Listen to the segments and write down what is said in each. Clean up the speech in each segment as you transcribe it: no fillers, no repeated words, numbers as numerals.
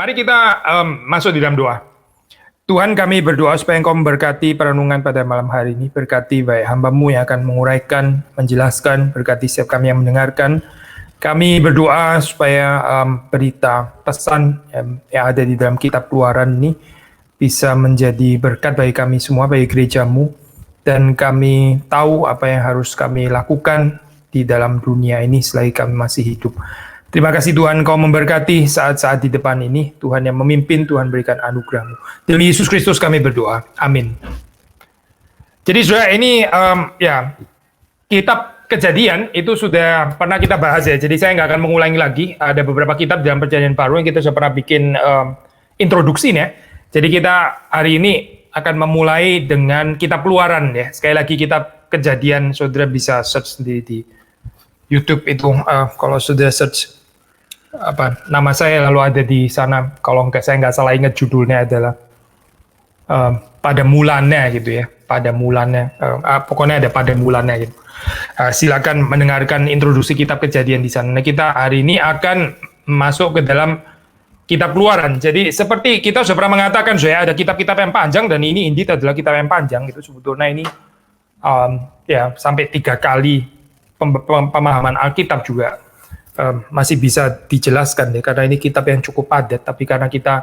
Mari kita masuk di dalam doa. Tuhan, kami berdoa supaya Engkau memberkati perenungan pada malam hari ini. Berkati baik hamba-Mu yang akan menguraikan, menjelaskan, berkati setiap kami yang mendengarkan. Kami berdoa supaya berita, pesan yang ada di dalam kitab Keluaran ini bisa menjadi berkat bagi kami semua, bagi gereja-Mu. Dan kami tahu apa yang harus kami lakukan di dalam dunia ini selagi kami masih hidup. Terima kasih Tuhan, Kau memberkati saat-saat di depan ini. Tuhan yang memimpin, Tuhan berikan anugerah-Mu. Demi Yesus Kristus kami berdoa. Amin. Jadi saudara, ini kitab Kejadian itu sudah pernah kita bahas ya. Jadi saya nggak akan mengulangi lagi. Ada beberapa kitab dalam Perjanjian Baru yang kita sudah pernah bikin introduksinya. Jadi kita hari ini akan memulai dengan kitab Keluaran ya. Sekali lagi kitab Kejadian, saudara bisa search sendiri di YouTube itu. Kalau sudah search nama saya lalu ada di sana, kalau saya nggak salah ingat judulnya adalah pada mulanya gitu ya, pada mulanya, pokoknya ada pada mulanya gitu. Silakan mendengarkan introduksi kitab Kejadian di sana. Nah, kita hari ini akan masuk ke dalam kitab Keluaran. Jadi seperti kita sudah pernah mengatakan, ada kitab-kitab yang panjang dan ini indeed adalah kitab yang panjang. Itu sebetulnya ini sampai 3 kali pemahaman Alkitab juga masih bisa dijelaskan ya, karena ini kitab yang cukup padat, tapi karena kita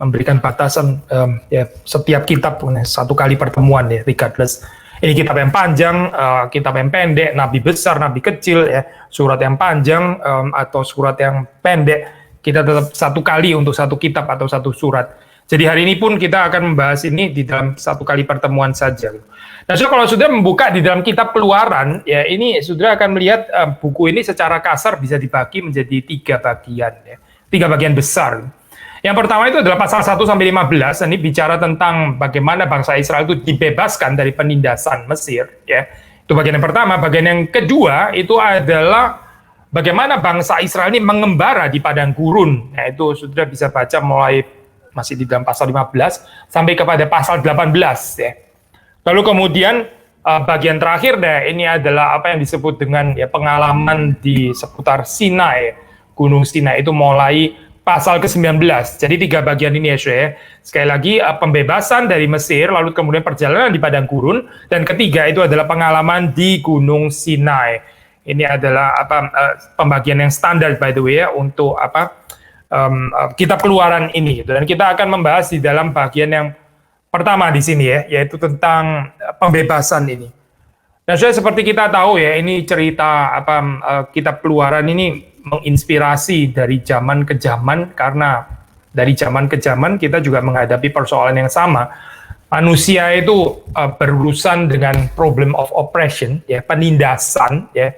memberikan batasan setiap kitab punya 1 kali pertemuan ya, regardless ini kitab yang panjang, kitab yang pendek, nabi besar, nabi kecil ya, surat yang panjang atau surat yang pendek, kita tetap 1 kali untuk 1 kitab atau 1 surat. Jadi hari ini pun kita akan membahas ini di dalam 1 kali pertemuan saja. Nah, kalau sudah membuka di dalam kitab Keluaran, ya ini sudah akan melihat buku ini secara kasar bisa dibagi menjadi 3 bagian, ya, 3 bagian besar. Yang pertama itu adalah pasal 1 sampai 15. Ini bicara tentang bagaimana bangsa Israel itu dibebaskan dari penindasan Mesir, ya. Itu bagian yang pertama. Bagian yang kedua itu adalah bagaimana bangsa Israel ini mengembara di padang gurun. Nah, itu sudah bisa baca mulai masih di dalam pasal 15 sampai kepada pasal 18 ya. Lalu kemudian bagian terakhir ini adalah apa yang disebut dengan pengalaman di seputar Sinai, Gunung Sinai, itu mulai pasal ke-19. Jadi 3 bagian ini ya. Sekali lagi pembebasan dari Mesir, lalu kemudian perjalanan di padang gurun, dan ketiga itu adalah pengalaman di Gunung Sinai. Ini adalah pembagian yang standar by the way ya untuk kitab Keluaran ini, dan kita akan membahas di dalam bagian yang pertama di sini ya, yaitu tentang pembebasan ini. Dan seperti kita tahu ya, ini cerita kitab Keluaran ini menginspirasi dari zaman ke zaman, karena dari zaman ke zaman kita juga menghadapi persoalan yang sama. Manusia itu berurusan dengan problem of oppression ya, penindasan ya.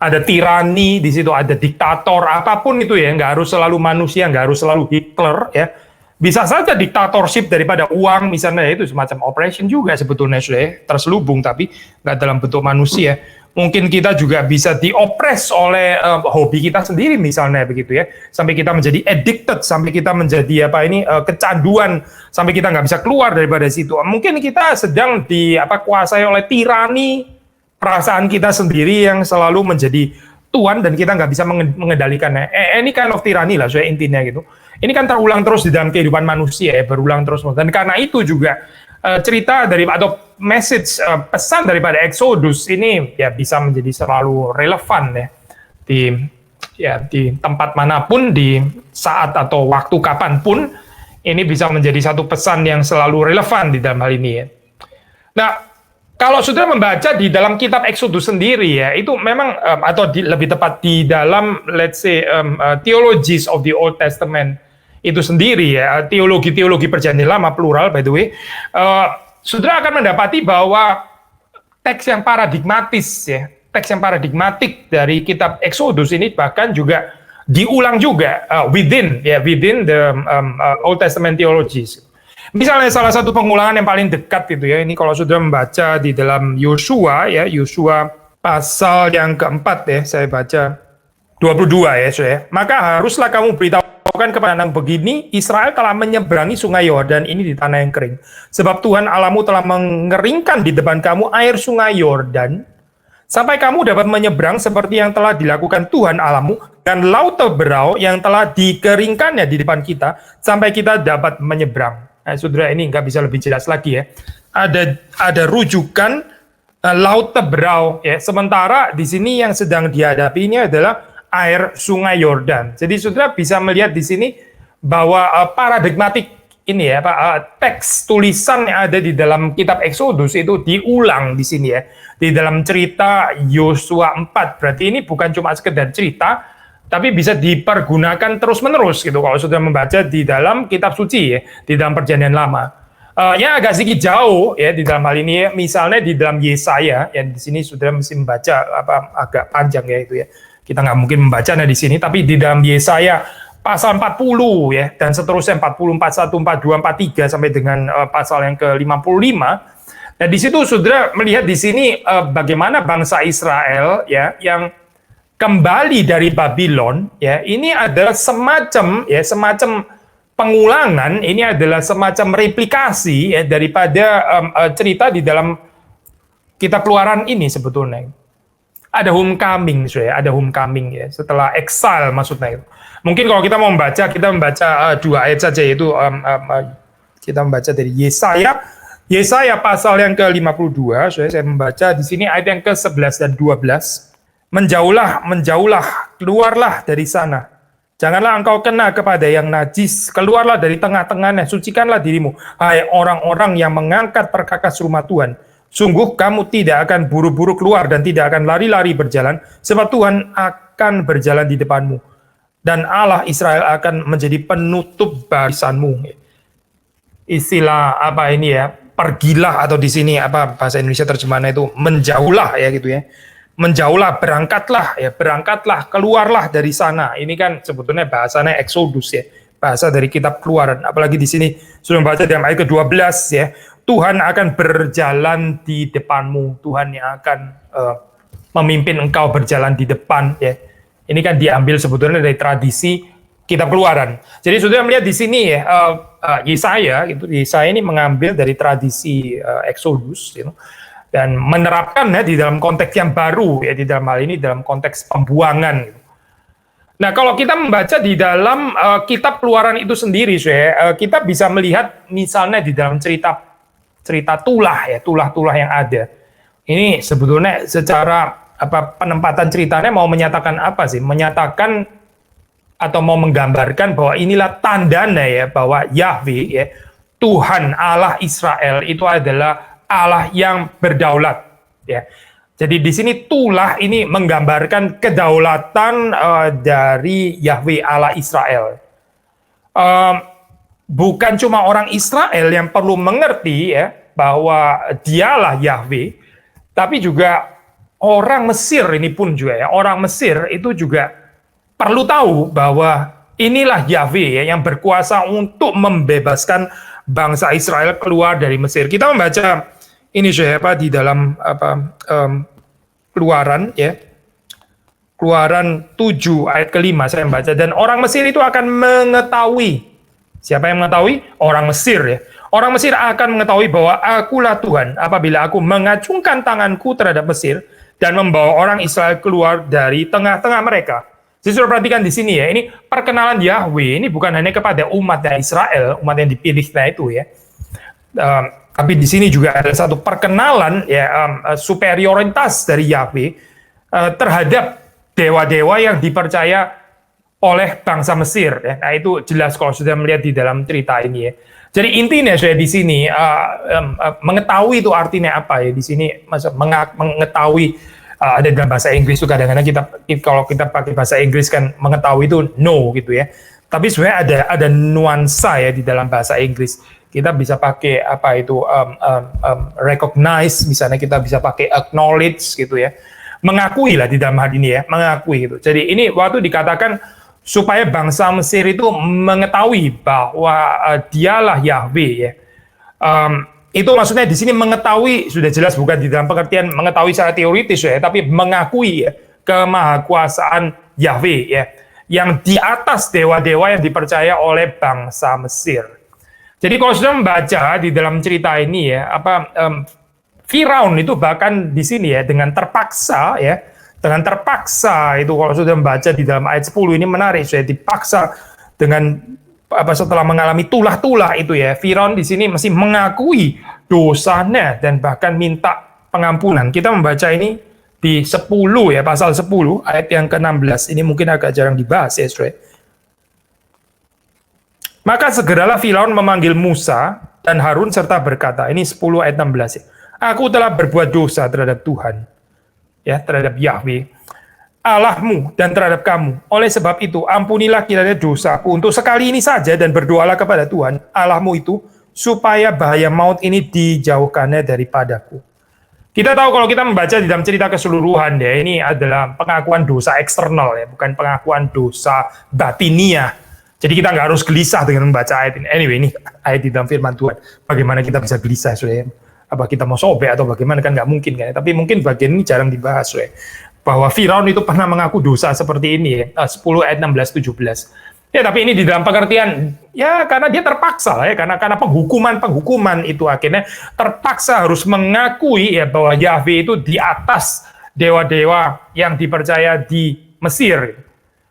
Ada tirani di situ, ada diktator, apapun itu ya, nggak harus selalu manusia, nggak harus selalu Hitler ya. Bisa saja diktatorship daripada uang misalnya, itu semacam oppression juga sebetulnya sudah terselubung, tapi nggak dalam bentuk manusia. Mungkin kita juga bisa diopres oleh hobi kita sendiri misalnya begitu ya, sampai kita menjadi addicted, sampai kita menjadi kecanduan, sampai kita nggak bisa keluar daripada situ. Mungkin kita sedang kuasai oleh tirani perasaan kita sendiri yang selalu menjadi tuan dan kita nggak bisa mengendalikannya. Ini kind of tirani lah, intinya gitu. Ini kan terulang terus di dalam kehidupan manusia ya, berulang terus. Dan karena itu juga cerita dari atau message pesan daripada Exodus ini ya bisa menjadi selalu relevan ya di tempat manapun, di saat atau waktu kapanpun, ini bisa menjadi satu pesan yang selalu relevan di dalam hal ini ya. Nah, kalau sudah membaca di dalam kitab Exodus sendiri ya, itu memang lebih tepat di dalam let's say theologies of the Old Testament itu sendiri ya, teologi Perjanjian Lama plural by the way, saudara akan mendapati bahwa teks yang paradigmatis ya, teks yang paradigmatik dari kitab Exodus ini bahkan juga diulang juga within the Old Testament theologies. Misalnya salah satu pengulangan yang paling dekat itu ya, ini kalau sudah membaca di dalam Yosua ya, Yosua pasal yang keempat ya, saya baca 22 ya. Maka haruslah kamu beritahukan kepada anak begini, Israel telah menyeberangi sungai Yordan ini di tanah yang kering. Sebab Tuhan Allahmu telah mengeringkan di depan kamu air sungai Yordan, sampai kamu dapat menyeberang seperti yang telah dilakukan Tuhan Allahmu, dan laut terberau yang telah dikeringkannya di depan kita, sampai kita dapat menyeberang. Nah, saudara, ini nggak bisa lebih jelas lagi ya. Ada rujukan laut terberau ya. Sementara di sini yang sedang dihadapi ini adalah air Sungai Yordan. Jadi saudara bisa melihat di sini bahwa paradigmatik ini ya, teks tulisan yang ada di dalam kitab Exodus itu diulang di sini ya. Di dalam cerita Yosua 4. Berarti ini bukan cuma sekedar cerita, tapi bisa dipergunakan terus-menerus gitu kalau sudah membaca di dalam kitab suci ya, di dalam Perjanjian Lama. Yang agak sedikit jauh ya di dalam hal ini ya, misalnya di dalam Yesaya ya, di sini sudah mesti membaca agak panjang ya itu ya. Kita nggak mungkin membacanya di sini, tapi di dalam Yesaya pasal 40 ya dan seterusnya 40, 41, 42, 43 sampai dengan pasal yang ke-55. Nah, di situ Saudara melihat di sini bagaimana bangsa Israel ya yang kembali dari Babylon ya, ini adalah semacam pengulangan, ini adalah semacam replikasi ya daripada cerita di dalam kitab Keluaran ini sebetulnya. Ada homecoming, ada homecoming ya setelah exile maksudnya itu. Mungkin kalau kita mau membaca, kita membaca 2 ayat saja, yaitu kita membaca dari Yesaya pasal yang ke-52. Saya membaca di sini ayat yang ke-11 dan 12. Menjauhlah, keluarlah dari sana. Janganlah engkau kena kepada yang najis, keluarlah dari tengah-tengahnya, sucikanlah dirimu, hai orang-orang yang mengangkat perkakas rumah Tuhan. Sungguh kamu tidak akan buru-buru keluar dan tidak akan lari-lari berjalan, sebab Tuhan akan berjalan di depanmu. Dan Allah Israel akan menjadi penutup barisanmu. Istilah apa ini ya? Pergilah, atau di sini apa bahasa Indonesia terjemahannya itu menjauhlah ya gitu ya. Menjauhlah, berangkatlah ya, berangkatlah, keluarlah dari sana. Ini kan sebetulnya bahasanya Exodus ya. Bahasa dari kitab Keluaran. Apalagi di sini sudah membaca dalam ayat ke-12 ya. Tuhan akan berjalan di depanmu. Tuhan yang akan memimpin engkau berjalan di depan ya. Ini kan diambil sebetulnya dari tradisi kitab Keluaran. Jadi sudah melihat di sini ya, Yesaya ini mengambil dari tradisi Exodus gitu, dan menerapkannya di dalam konteks yang baru ya, di dalam hal ini dalam konteks pembuangan gitu. Nah, kalau kita membaca di dalam kitab Keluaran itu sendiri, kita bisa melihat misalnya di dalam cerita tulah ya, tulah-tulah yang ada. Ini sebetulnya secara penempatan ceritanya mau menyatakan apa sih? Menyatakan atau mau menggambarkan bahwa inilah tandanya ya, bahwa Yahweh ya, Tuhan Allah Israel itu adalah Allah yang berdaulat ya. Jadi di sini tulah ini menggambarkan kedaulatan dari Yahweh Allah Israel. Bukan cuma orang Israel yang perlu mengerti ya bahwa dialah Yahweh, tapi juga orang Mesir ini pun juga ya, orang Mesir itu juga perlu tahu bahwa inilah Yahweh ya, yang berkuasa untuk membebaskan bangsa Israel keluar dari Mesir. Kita membaca ini di dalam Keluaran ya. Keluaran 7 ayat ke-5 saya membaca, dan orang Mesir itu akan mengetahui. Siapa yang mengetahui? Orang Mesir ya. Orang Mesir akan mengetahui bahwa akulah Tuhan apabila aku mengacungkan tanganku terhadap Mesir dan membawa orang Israel keluar dari tengah-tengah mereka. Jadi sudah perhatikan di sini ya, ini perkenalan Yahweh ini bukan hanya kepada umat Israel, umat yang dipilihnya itu ya. Tapi di sini juga ada satu perkenalan ya, superioritas dari Yahweh terhadap dewa-dewa yang dipercaya oleh bangsa Mesir ya. Nah, itu jelas kalau sudah melihat di dalam cerita ini ya. Jadi intinya saya di sini mengetahui itu artinya apa ya, di sini mengetahui ada dalam bahasa Inggris itu kadang-kadang kalau kita pakai bahasa Inggris kan mengetahui itu know gitu ya. Tapi sebenarnya ada nuansa ya di dalam bahasa Inggris. Kita bisa pakai apa itu recognize, misalnya kita bisa pakai acknowledge gitu ya. Mengakui lah di dalam hal ini ya, mengakui gitu. Jadi ini waktu dikatakan supaya bangsa Mesir itu mengetahui bahwa dialah Yahweh ya. Itu maksudnya di sini mengetahui sudah jelas bukan di dalam pengertian mengetahui secara teoritis ya, tapi mengakui ya, kemahakuasaan Yahweh ya, yang di atas dewa-dewa yang dipercaya oleh bangsa Mesir. Jadi kalau sudah membaca di dalam cerita ini ya, Firaun itu bahkan di sini ya dengan terpaksa itu kalau sudah membaca di dalam ayat 10 ini menarik, saya dipaksa dengan setelah mengalami tulah-tulah itu ya, Firaun di sini masih mengakui dosanya dan bahkan minta pengampunan. Kita membaca ini di 10 ya, pasal 10 ayat yang ke-16. Ini mungkin agak jarang dibahas ya, Saudara. Maka segeralah Firaun memanggil Musa dan Harun serta berkata, ini 10 ayat 16 ya. Aku telah berbuat dosa terhadap Tuhan, ya, terhadap Yahweh Allahmu dan terhadap kamu. Oleh sebab itu, ampunilah kiranya dosaku untuk sekali ini saja dan berdoalah kepada Tuhan Allahmu itu supaya bahaya maut ini dijauhkannya daripadaku. Kita tahu kalau kita membaca di dalam cerita keseluruhan ya, ini adalah pengakuan dosa eksternal ya, bukan pengakuan dosa batinia. Jadi kita nggak harus gelisah dengan membaca ayat ini. Anyway, ini ayat di dalam firman Tuhan. Bagaimana kita bisa gelisah, Saudara? Apa kita mau sobek atau bagaimana, kan nggak mungkin kan? Tapi mungkin bagian ini jarang dibahas, Saudara. Bahwa Firaun itu pernah mengaku dosa seperti ini ya, 10 ayat 16-17. Ya, tapi ini di dalam pengertian ya karena dia terpaksa lah ya, karena penghukuman itu akhirnya terpaksa harus mengakui ya bahwa Yahweh itu di atas dewa-dewa yang dipercaya di Mesir.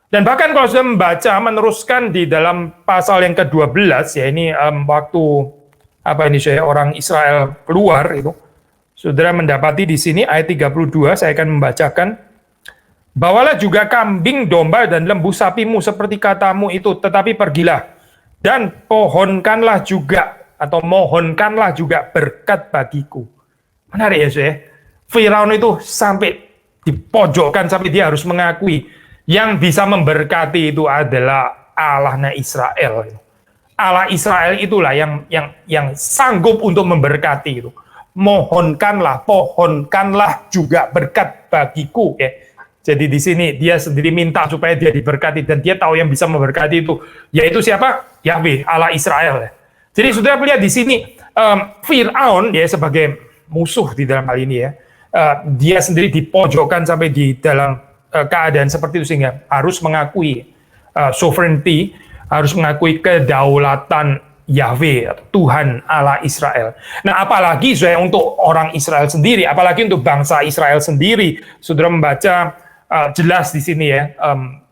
Dan bahkan kalau sudah membaca meneruskan di dalam pasal yang ke-12 ya, ini waktu saya orang Israel keluar itu, Saudara mendapati di sini ayat 32, saya akan membacakan. Bawalah juga kambing, domba, dan lembu sapimu seperti katamu itu, tetapi pergilah dan mohonkanlah juga berkat bagiku. Menarik ya, Saudara. Firaun itu sampai dipojokkan, sampai dia harus mengakui yang bisa memberkati itu adalah Allahnya Israel. Allah Israel itulah yang sanggup untuk memberkati itu. Pohonkanlah juga berkat bagiku ya. Jadi di sini dia sendiri minta supaya dia diberkati, dan dia tahu yang bisa memberkati itu yaitu siapa? Yahweh, Allah Israel ya. Jadi Saudara lihat di sini Firaun ya sebagai musuh di dalam hal ini ya. Dia sendiri dipojokkan sampai di dalam keadaan seperti itu, sehingga harus mengakui sovereignty, harus mengakui kedaulatan Yahweh, Tuhan Allah Israel. Nah, apalagi saya untuk orang Israel sendiri, apalagi untuk bangsa Israel sendiri, Saudara membaca jelas di sini ya,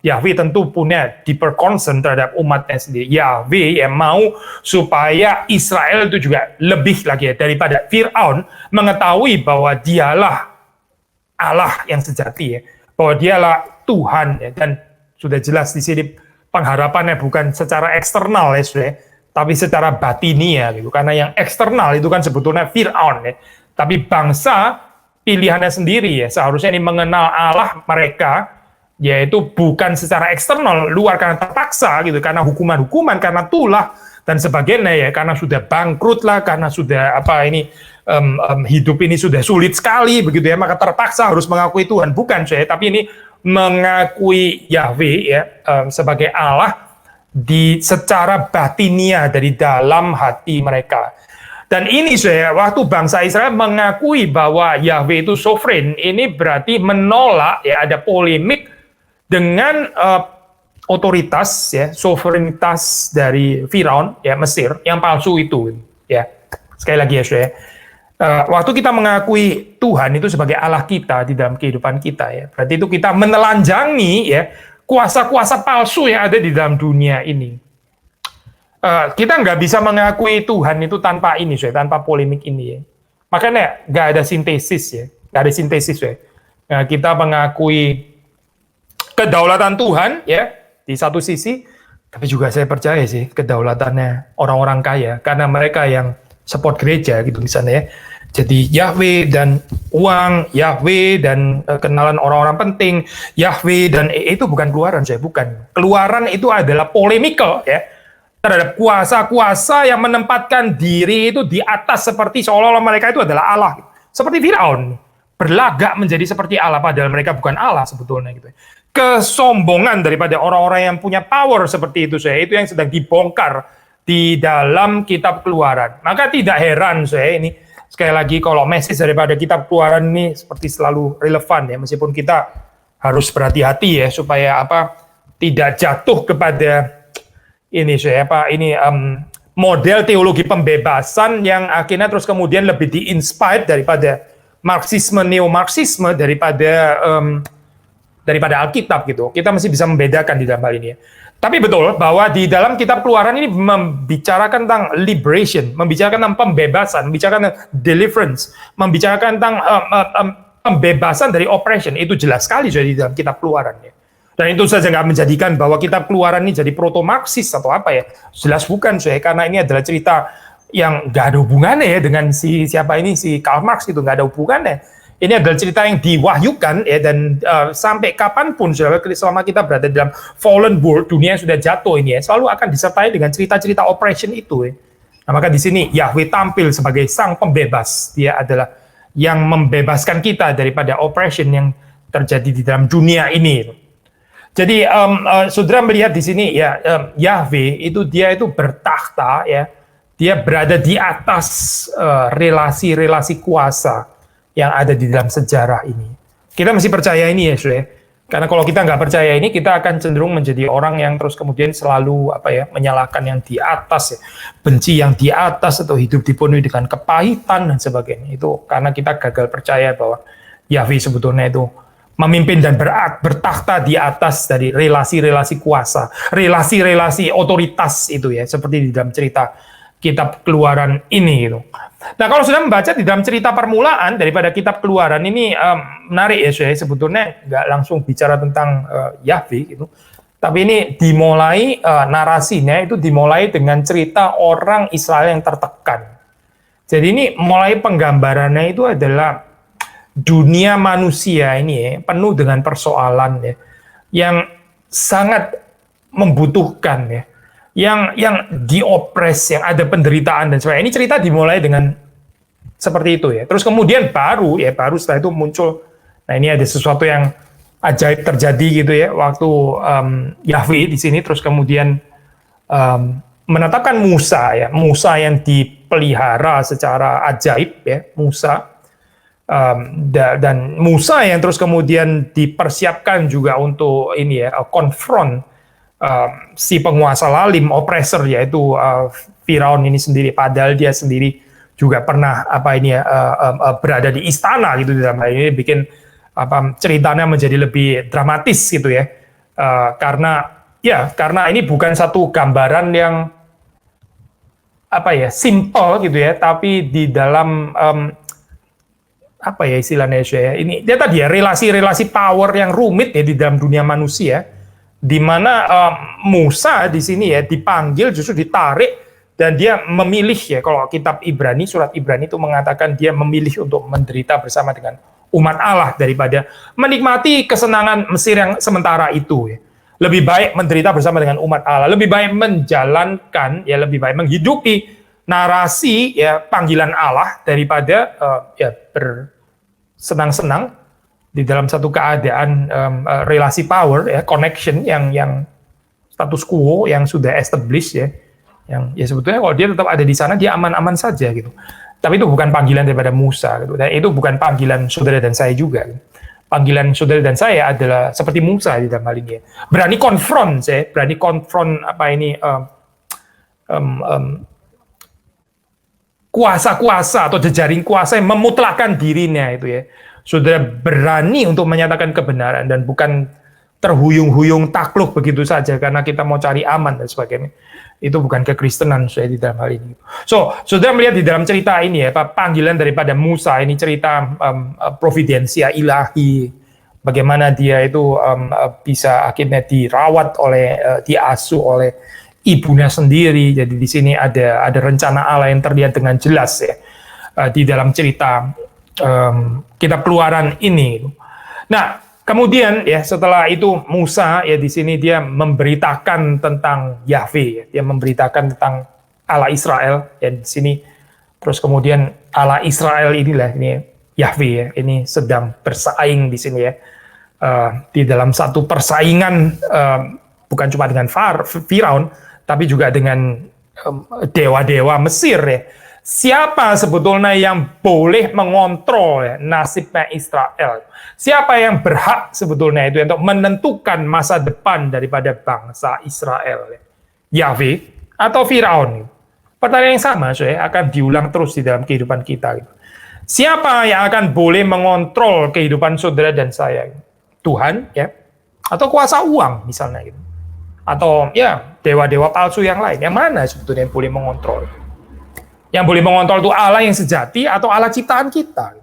Yahweh tentu punya deeper concern terhadap umatnya sendiri. Yahweh yang mau supaya Israel itu juga lebih lagi ya, daripada Firaun mengetahui bahwa dialah Allah yang sejati ya, bahwa dialah Tuhan ya, dan sudah jelas di sini pengharapannya bukan secara eksternal ya, Saudara, tapi secara batinia gitu. Karena yang eksternal itu kan sebetulnya Firaun ya, tapi bangsa pilihannya sendiri ya, seharusnya ini mengenal Allah mereka, yaitu bukan secara eksternal, luar karena terpaksa gitu, karena hukuman-hukuman, karena tulah dan sebagainya ya, karena sudah bangkrut lah, karena sudah hidup ini sudah sulit sekali begitu ya, maka terpaksa harus mengakui Tuhan. Bukan saya, tapi ini mengakui Yahweh ya sebagai Allah secara batinia dari dalam hati mereka. Dan ini waktu bangsa Israel mengakui bahwa Yahweh itu sovereign, ini berarti menolak ya, ada polemik dengan otoritas ya, sovereignitas dari Firaun ya, Mesir yang palsu itu ya. Sekali lagi ya, Saudara, waktu kita mengakui Tuhan itu sebagai Allah kita di dalam kehidupan kita ya, berarti itu kita menelanjangi ya kuasa-kuasa palsu yang ada di dalam dunia ini. Kita nggak bisa mengakui Tuhan itu tanpa ini, tanpa polemik ini ya. Makanya nggak ada sintesis ya, nggak ada sintesis ya. Nah, kita mengakui kedaulatan Tuhan ya di satu sisi, tapi juga saya percaya sih kedaulatannya orang-orang kaya, karena mereka yang support gereja gitu misalnya ya. Jadi Yahweh dan uang, Yahweh dan kenalan orang-orang penting, Yahweh dan itu bukan keluaran, bukan. Keluaran itu adalah polemical ya, terhadap kuasa-kuasa yang menempatkan diri itu di atas seperti seolah-olah mereka itu adalah Allah. Seperti Firaun, berlagak menjadi seperti Allah padahal mereka bukan Allah sebetulnya gitu. Kesombongan daripada orang-orang yang punya power seperti itu itu yang sedang dibongkar di dalam kitab Keluaran. Maka tidak heran ini sekali lagi kalau message daripada kitab Keluaran ini seperti selalu relevan ya, meskipun kita harus berhati-hati ya supaya tidak jatuh kepada ini model teologi pembebasan yang akhirnya terus kemudian lebih di-inspired daripada Marxisme, neo-Marxisme, daripada Alkitab gitu. Kita masih bisa membedakan di dalam hal ini ya. Tapi betul bahwa di dalam kitab Keluaran ini membicarakan tentang liberation, membicarakan tentang pembebasan, membicarakan tentang deliverance, membicarakan tentang pembebasan dari oppression. Itu jelas sekali sudah di dalam kitab Keluaran ya. Dan itu saja nggak menjadikan bahwa kitab Keluaran ini jadi proto-Marxis atau apa ya. Jelas bukan, saya, karena ini adalah cerita yang nggak ada hubungannya ya dengan si Karl Marx itu, nggak ada hubungannya. Ini adalah cerita yang diwahyukan ya, dan sampai kapanpun selama kita berada dalam fallen world, dunia yang sudah jatuh ini ya, selalu akan disertai dengan cerita-cerita oppression itu ya. Nah, maka di sini Yahweh tampil sebagai sang pembebas. Dia adalah yang membebaskan kita daripada oppression yang terjadi di dalam dunia ini. Jadi saudara melihat di sini ya, Yahweh itu dia itu bertakhta ya, dia berada di atas relasi-relasi kuasa yang ada di dalam sejarah ini. Kita mesti percaya ini ya, saudara. Karena kalau kita nggak percaya ini, kita akan cenderung menjadi orang yang terus kemudian selalu menyalahkan yang di atas, ya. Benci yang di atas, atau hidup dipenuhi dengan kepahitan dan sebagainya. Itu karena kita gagal percaya bahwa Yahweh sebetulnya itu memimpin dan bertakhta di atas dari relasi-relasi kuasa, relasi-relasi otoritas itu ya, seperti di dalam cerita kitab Keluaran ini gitu. Nah, kalau sudah membaca di dalam cerita permulaan daripada kitab Keluaran ini menarik ya, saya sebetulnya nggak langsung bicara tentang Yahweh gitu, tapi ini dimulai narasinya itu dimulai dengan cerita orang Israel yang tertekan. Jadi ini mulai penggambarannya itu adalah dunia manusia ini ya, penuh dengan persoalan ya, yang sangat membutuhkan ya, yang diopres, yang ada penderitaan dan sebagainya. Ini cerita dimulai dengan seperti itu ya. Terus kemudian baru setelah itu muncul, nah ini ada sesuatu yang ajaib terjadi gitu ya, waktu Yahweh di sini terus kemudian menetapkan Musa ya, Musa yang dipelihara secara ajaib ya, Musa. Dan Musa yang terus kemudian dipersiapkan juga untuk ini ya, konfront si penguasa lalim, oppressor, yaitu Firaun ini sendiri, padahal dia sendiri juga pernah berada di istana gitu. Dalam hal ini bikin ceritanya menjadi lebih dramatis gitu ya, karena ini bukan satu gambaran yang simple gitu ya, tapi di dalam istilahnya ya, ini dia tadi ya, relasi-relasi power yang rumit ya di dalam dunia manusia, di mana Musa di sini ya dipanggil, justru ditarik, dan dia memilih ya, kalau kitab Ibrani, surat Ibrani itu mengatakan dia memilih untuk menderita bersama dengan umat Allah daripada menikmati kesenangan Mesir yang sementara itu ya. Lebih baik menderita bersama dengan umat Allah, lebih baik menjalankan ya, lebih baik menghidupi narasi ya panggilan Allah daripada bersenang-senang di dalam satu keadaan relasi power ya, connection yang status quo yang sudah established ya, yang ya sebetulnya kalau dia tetap ada di sana dia aman-aman saja gitu. Tapi itu bukan panggilan daripada Musa gitu. Dan itu bukan panggilan saudara dan saya juga. Gitu. Panggilan saudara dan saya adalah seperti Musa di dalam hal ini ya. Berani konfront kuasa-kuasa atau jejaring kuasa yang memutlakkan dirinya itu ya. Saudara berani untuk menyatakan kebenaran dan bukan terhuyung-huyung takluk begitu saja karena kita mau cari aman dan sebagainya. Itu bukan kekristenan saya di dalam hal ini. So, saudara melihat di dalam cerita ini ya, panggilan daripada Musa, ini cerita providensia ilahi, bagaimana dia itu bisa akhirnya dirawat diasuh oleh ibunya sendiri. Jadi di sini ada rencana Allah yang terlihat dengan jelas ya di dalam cerita kitab Keluaran ini. Nah, kemudian ya setelah itu Musa ya di sini dia memberitakan tentang Yahweh ya. Dia memberitakan tentang Allah Israel ya di sini. Terus kemudian Allah Israel inilah ini Yahweh ya, ini sedang bersaing di sini ya. Di dalam satu persaingan bukan cuma dengan Firaun tapi juga dengan dewa-dewa Mesir ya. Siapa sebetulnya yang boleh mengontrol ya, nasibnya Israel? Siapa yang berhak sebetulnya itu untuk menentukan masa depan daripada bangsa Israel? Ya? Yahweh atau Firaun? Pertanyaan yang sama, akan diulang terus di dalam kehidupan kita. Gitu. Siapa yang akan boleh mengontrol kehidupan saudara dan saya? Tuhan, ya, atau kuasa uang misalnya, gitu. Atau ya dewa-dewa palsu yang lain. Yang mana sebetulnya yang boleh mengontrol? Yang boleh mengontrol itu Allah yang sejati atau Allah ciptaan kita?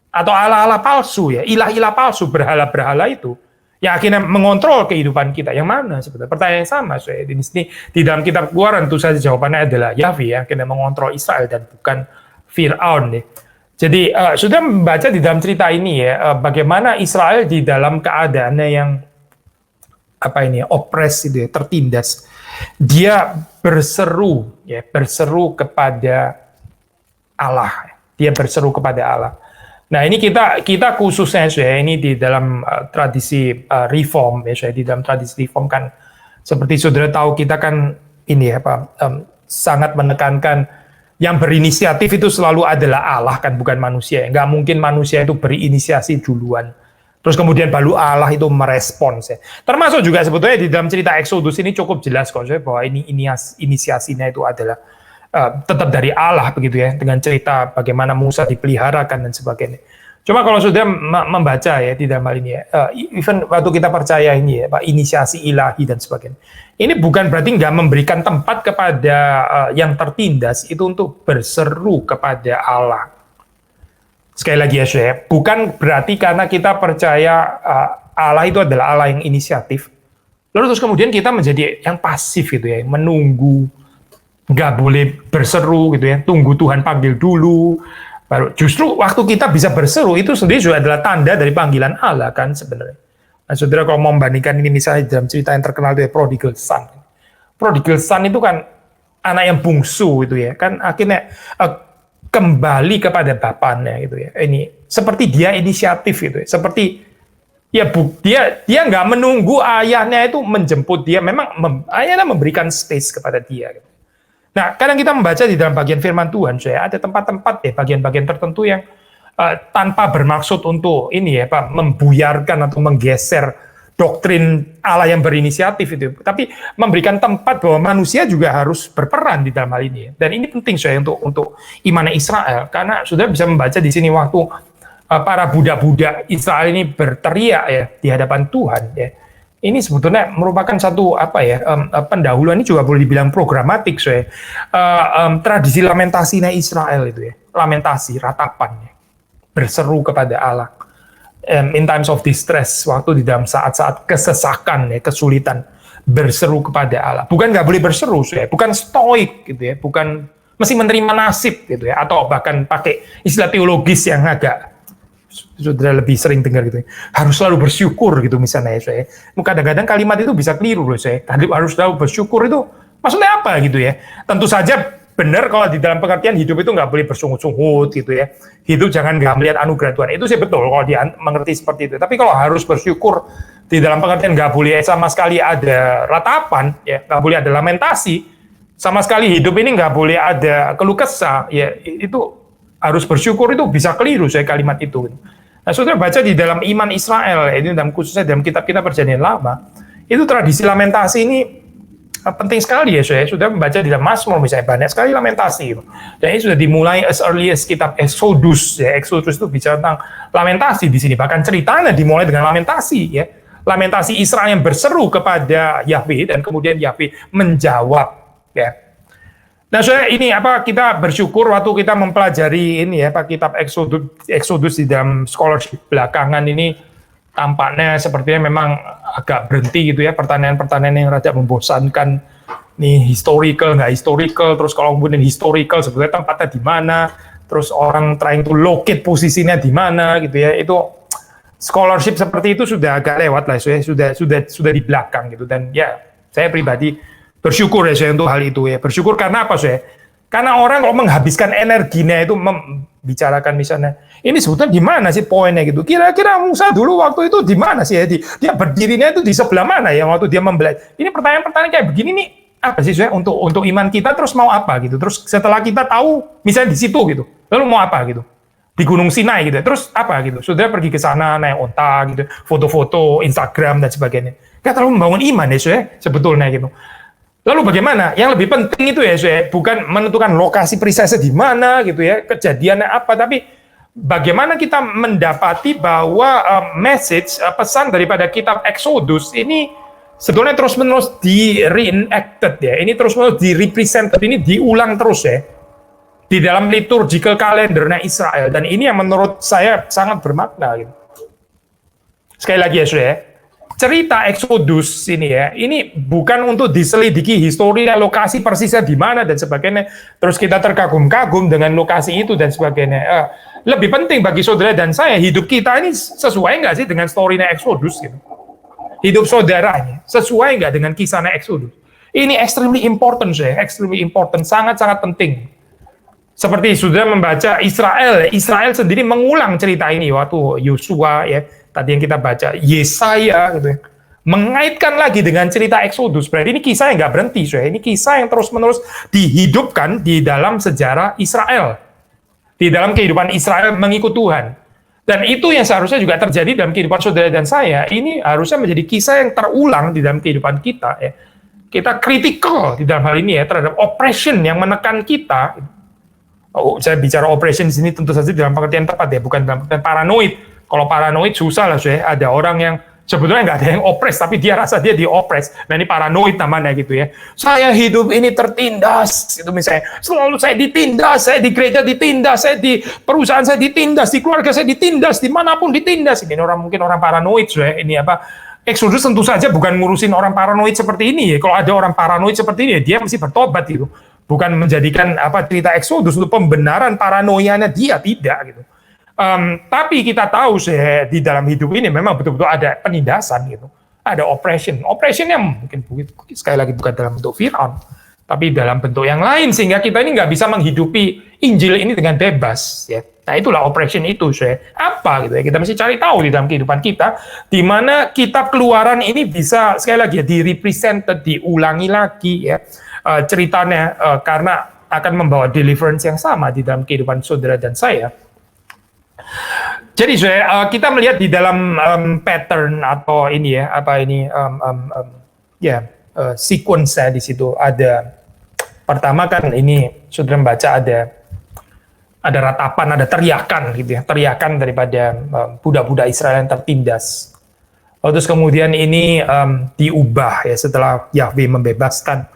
Atau Allah-Allah palsu, ya, ilah-ilah palsu, berhala-berhala itu yang akhirnya mengontrol kehidupan kita. Yang mana sebetulnya? Pertanyaan yang sama, di sini di dalam kitab Keluaran tentu saja jawabannya adalah Yahweh yang akhirnya mengontrol Israel dan bukan Fir'aun. Ya. Jadi sudah membaca di dalam cerita ini ya, bagaimana Israel di dalam keadaannya yang opres itu ya, tertindas. Dia berseru kepada Allah. Dia berseru kepada Allah. Nah, ini kita khususnya ini di dalam tradisi reform ya, di dalam tradisi reform kan seperti saudara tahu kita kan ini sangat menekankan yang berinisiatif itu selalu adalah Allah kan, bukan manusia. Nggak mungkin manusia itu berinisiasi duluan. Terus kemudian baru Allah itu merespons ya. Termasuk juga sebetulnya di dalam cerita Exodus ini cukup jelas kok bahwa ini inisiasinya itu adalah tetap dari Allah begitu ya, dengan cerita bagaimana Musa dipeliharakan dan sebagainya. Cuma kalau sudah membaca ya di dalam hal ini ya, even waktu kita percaya ini ya, inisiasi ilahi dan sebagainya. Ini bukan berarti nggak memberikan tempat kepada yang tertindas itu untuk berseru kepada Allah. Sekali lagi ya, bukan berarti karena kita percaya Allah itu adalah Allah yang inisiatif, lalu terus kemudian kita menjadi yang pasif gitu ya, menunggu, nggak boleh berseru gitu ya, tunggu Tuhan panggil dulu, baru justru waktu kita bisa berseru itu sendiri juga adalah tanda dari panggilan Allah kan sebenarnya. Nah saudara kalau mau membandingkan ini misalnya dalam cerita yang terkenal itu ya, Prodigal Son itu kan anak yang bungsu gitu ya, kan akhirnya kembali kepada bapaknya gitu ya. Ini seperti dia inisiatif gitu ya, seperti ya dia nggak menunggu ayahnya itu menjemput dia, memang ayahnya memberikan space kepada dia gitu. Nah, kadang kita membaca di dalam bagian firman Tuhan, ada tempat-tempat ya, bagian-bagian tertentu yang tanpa bermaksud untuk ini ya, membuyarkan atau menggeser doktrin Allah yang berinisiatif itu, tapi memberikan tempat bahwa manusia juga harus berperan di dalam hal ini. Ya. Dan ini penting untuk iman Israel, karena sudah bisa membaca di sini waktu para budak-budak Israel ini berteriak ya di hadapan Tuhan ya. Ini sebetulnya merupakan satu pendahuluan, ini juga boleh dibilang programatik tradisi lamentasinya Israel itu ya, lamentasi, ratapan ya, berseru kepada Allah in times of distress, waktu di dalam saat-saat kesesakan ya, kesulitan, berseru kepada Allah. Bukan nggak boleh berseru bukan stoik gitu ya, bukan mesti menerima nasib gitu ya, atau bahkan pakai istilah teologis yang agak sudah lebih sering dengar gitu ya. Harus selalu bersyukur gitu misalnya ya. Kadang-kadang kalimat itu bisa keliru loh harus selalu bersyukur itu maksudnya apa gitu ya. Tentu saja benar kalau di dalam pengertian hidup itu nggak boleh bersungut-sungut gitu ya. Hidup jangan nggak melihat anugerah Tuhan. Itu sih betul kalau dia mengerti seperti itu. Tapi kalau harus bersyukur di dalam pengertian nggak boleh sama sekali ada ratapan ya, nggak boleh ada lamentasi. Sama sekali hidup ini nggak boleh ada keluh kesah ya, itu harus bersyukur itu bisa keliru kalimat itu. Nah, saudara baca di dalam iman Israel, ini dalam khususnya dalam kitab-kitab Perjanjian Lama, itu tradisi lamentasi ini penting sekali ya, sudah membaca di dalam Mazmur misalnya banyak sekali lamentasi. Dan ini sudah dimulai as early as kitab Exodus ya. Exodus itu bicara tentang lamentasi di sini, bahkan ceritanya dimulai dengan lamentasi ya. Lamentasi Israel yang berseru kepada Yahweh dan kemudian Yahweh menjawab ya. Nah, ini kita bersyukur waktu kita mempelajari ini ya, kitab Exodus di dalam scholarship belakangan ini tampaknya sepertinya memang agak berhenti gitu ya, pertanyaan-pertanyaan yang rada membosankan nih, historical nggak historical, terus kalau kemudian historical sebetulnya tempatnya di mana, terus orang trying to locate posisinya di mana gitu ya, itu scholarship seperti itu sudah agak lewat lah, sudah di belakang gitu. Dan ya saya pribadi bersyukur ya untuk hal itu ya. Bersyukur karena apa Karena orang kalau menghabiskan energinya itu membicarakan misalnya, ini sebetulnya di mana sih poinnya gitu. Kira-kira Musa dulu waktu itu di mana sih ya? Dia berdirinya itu di sebelah mana ya waktu dia membelajar. Ini pertanyaan-pertanyaan kayak begini nih apa sih untuk iman kita, terus mau apa gitu. Terus setelah kita tahu misalnya di situ gitu, lalu mau apa gitu. Di Gunung Sinai gitu. Terus apa gitu. Sudah pergi ke sana naik onta gitu, foto-foto Instagram dan sebagainya. Gak terlalu membangun iman ya sebetulnya gitu. Lalu bagaimana? Yang lebih penting itu ya, bukan menentukan lokasi precisnya di mana gitu ya, kejadiannya apa, tapi bagaimana kita mendapati bahwa message, pesan daripada kitab Exodus ini sebetulnya terus-menerus di reenacted ya, ini terus-menerus di represented, ini diulang terus ya, di dalam liturgical kalendernya Israel, dan ini yang menurut saya sangat bermakna gitu. Sekali lagi ya, saudara, cerita Exodus ini ya, ini bukan untuk diselidiki histori dan lokasi persisnya di mana dan sebagainya, terus kita terkagum-kagum dengan lokasi itu dan sebagainya. Lebih penting bagi saudara dan saya, hidup kita ini sesuai nggak sih dengan story-nya Exodus gitu? Hidup saudaranya sesuai nggak dengan kisahnya Exodus? Ini extremely important, saya, extremely important, sangat-sangat penting. Seperti sudah membaca Israel sendiri mengulang cerita ini waktu Yosua ya, tadi yang kita baca, Yesaya gitu ya, mengaitkan lagi dengan cerita Exodus. Berarti ini kisah yang nggak berhenti, saya. Ini kisah yang terus-menerus dihidupkan di dalam sejarah Israel, di dalam kehidupan Israel mengikut Tuhan. Dan itu yang seharusnya juga terjadi dalam kehidupan saudara dan saya. Ini harusnya menjadi kisah yang terulang di dalam kehidupan kita. Ya. Kita kritikal di dalam hal ini ya, terhadap oppression yang menekan kita. Oh, saya bicara oppression di sini tentu saja dalam pengertian tepat ya, bukan dalam pengertian paranoid. Kalau paranoid susah lah, ada orang yang sebetulnya nggak ada yang opres, tapi dia rasa dia diopres. Nah ini paranoid namanya gitu ya. Saya hidup ini tertindas, itu misalnya. Selalu saya ditindas, saya di gereja ditindas, saya di perusahaan saya ditindas, di keluarga saya ditindas, dimanapun ditindas. Ini mungkin orang paranoid, ini apa? Exodus tentu saja bukan ngurusin orang paranoid seperti ini. Kalau ada orang paranoid seperti ini, dia mesti bertobat gitu. Bukan menjadikan cerita Exodus untuk pembenaran paranoianya dia, tidak gitu. Tapi kita tahu di dalam hidup ini memang betul-betul ada penindasan gitu, ada oppression yang mungkin sekali lagi bukan dalam bentuk Firaun, tapi dalam bentuk yang lain, sehingga kita ini nggak bisa menghidupi Injil ini dengan bebas ya. Nah itulah oppression itu, apa gitu ya, kita mesti cari tahu di dalam kehidupan kita, di mana kitab Keluaran ini bisa sekali lagi ya, di-represented, diulangi lagi ya ceritanya, karena akan membawa deliverance yang sama di dalam kehidupan saudara dan saya. Jadi kita melihat di dalam pattern atau ini ya, sequence di situ ada, pertama kan ini saudara membaca ada ratapan, ada teriakan gitu ya, teriakan daripada budak-budak Israel yang tertindas. Terus kemudian ini diubah ya setelah Yahweh membebaskan.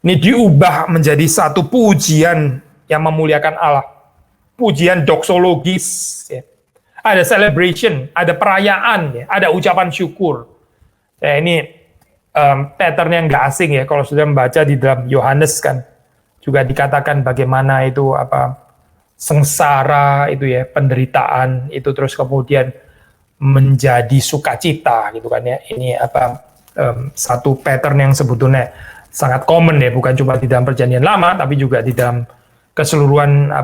Ini diubah menjadi satu pujian yang memuliakan Allah. Pujian doksologis, ya. Ada celebration, ada perayaan, ya. Ada ucapan syukur. Ya, ini pattern yang nggak asing ya, kalau sudah membaca di dalam Yohanes kan, juga dikatakan bagaimana itu sengsara itu ya, penderitaan itu terus kemudian menjadi sukacita gitu kan ya. Ini satu pattern yang sebetulnya sangat common ya, bukan cuma di dalam Perjanjian Lama, tapi juga di dalam keseluruhan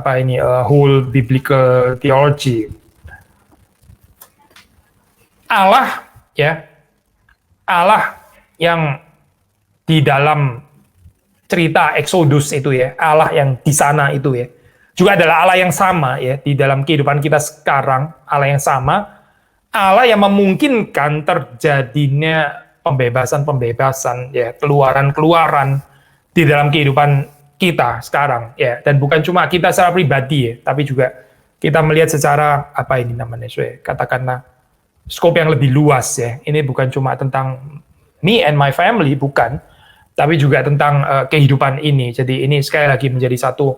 whole biblical theology. Allah yang di dalam cerita Exodus itu ya, Allah yang di sana itu ya, juga adalah Allah yang sama ya di dalam kehidupan kita sekarang, Allah yang sama, Allah yang memungkinkan terjadinya pembebasan ya, keluaran di dalam kehidupan kita sekarang ya, dan bukan cuma kita secara pribadi ya, tapi juga kita melihat secara katakanlah skop yang lebih luas ya. Ini bukan cuma tentang me and my family, bukan, tapi juga tentang kehidupan ini. Jadi ini sekali lagi menjadi satu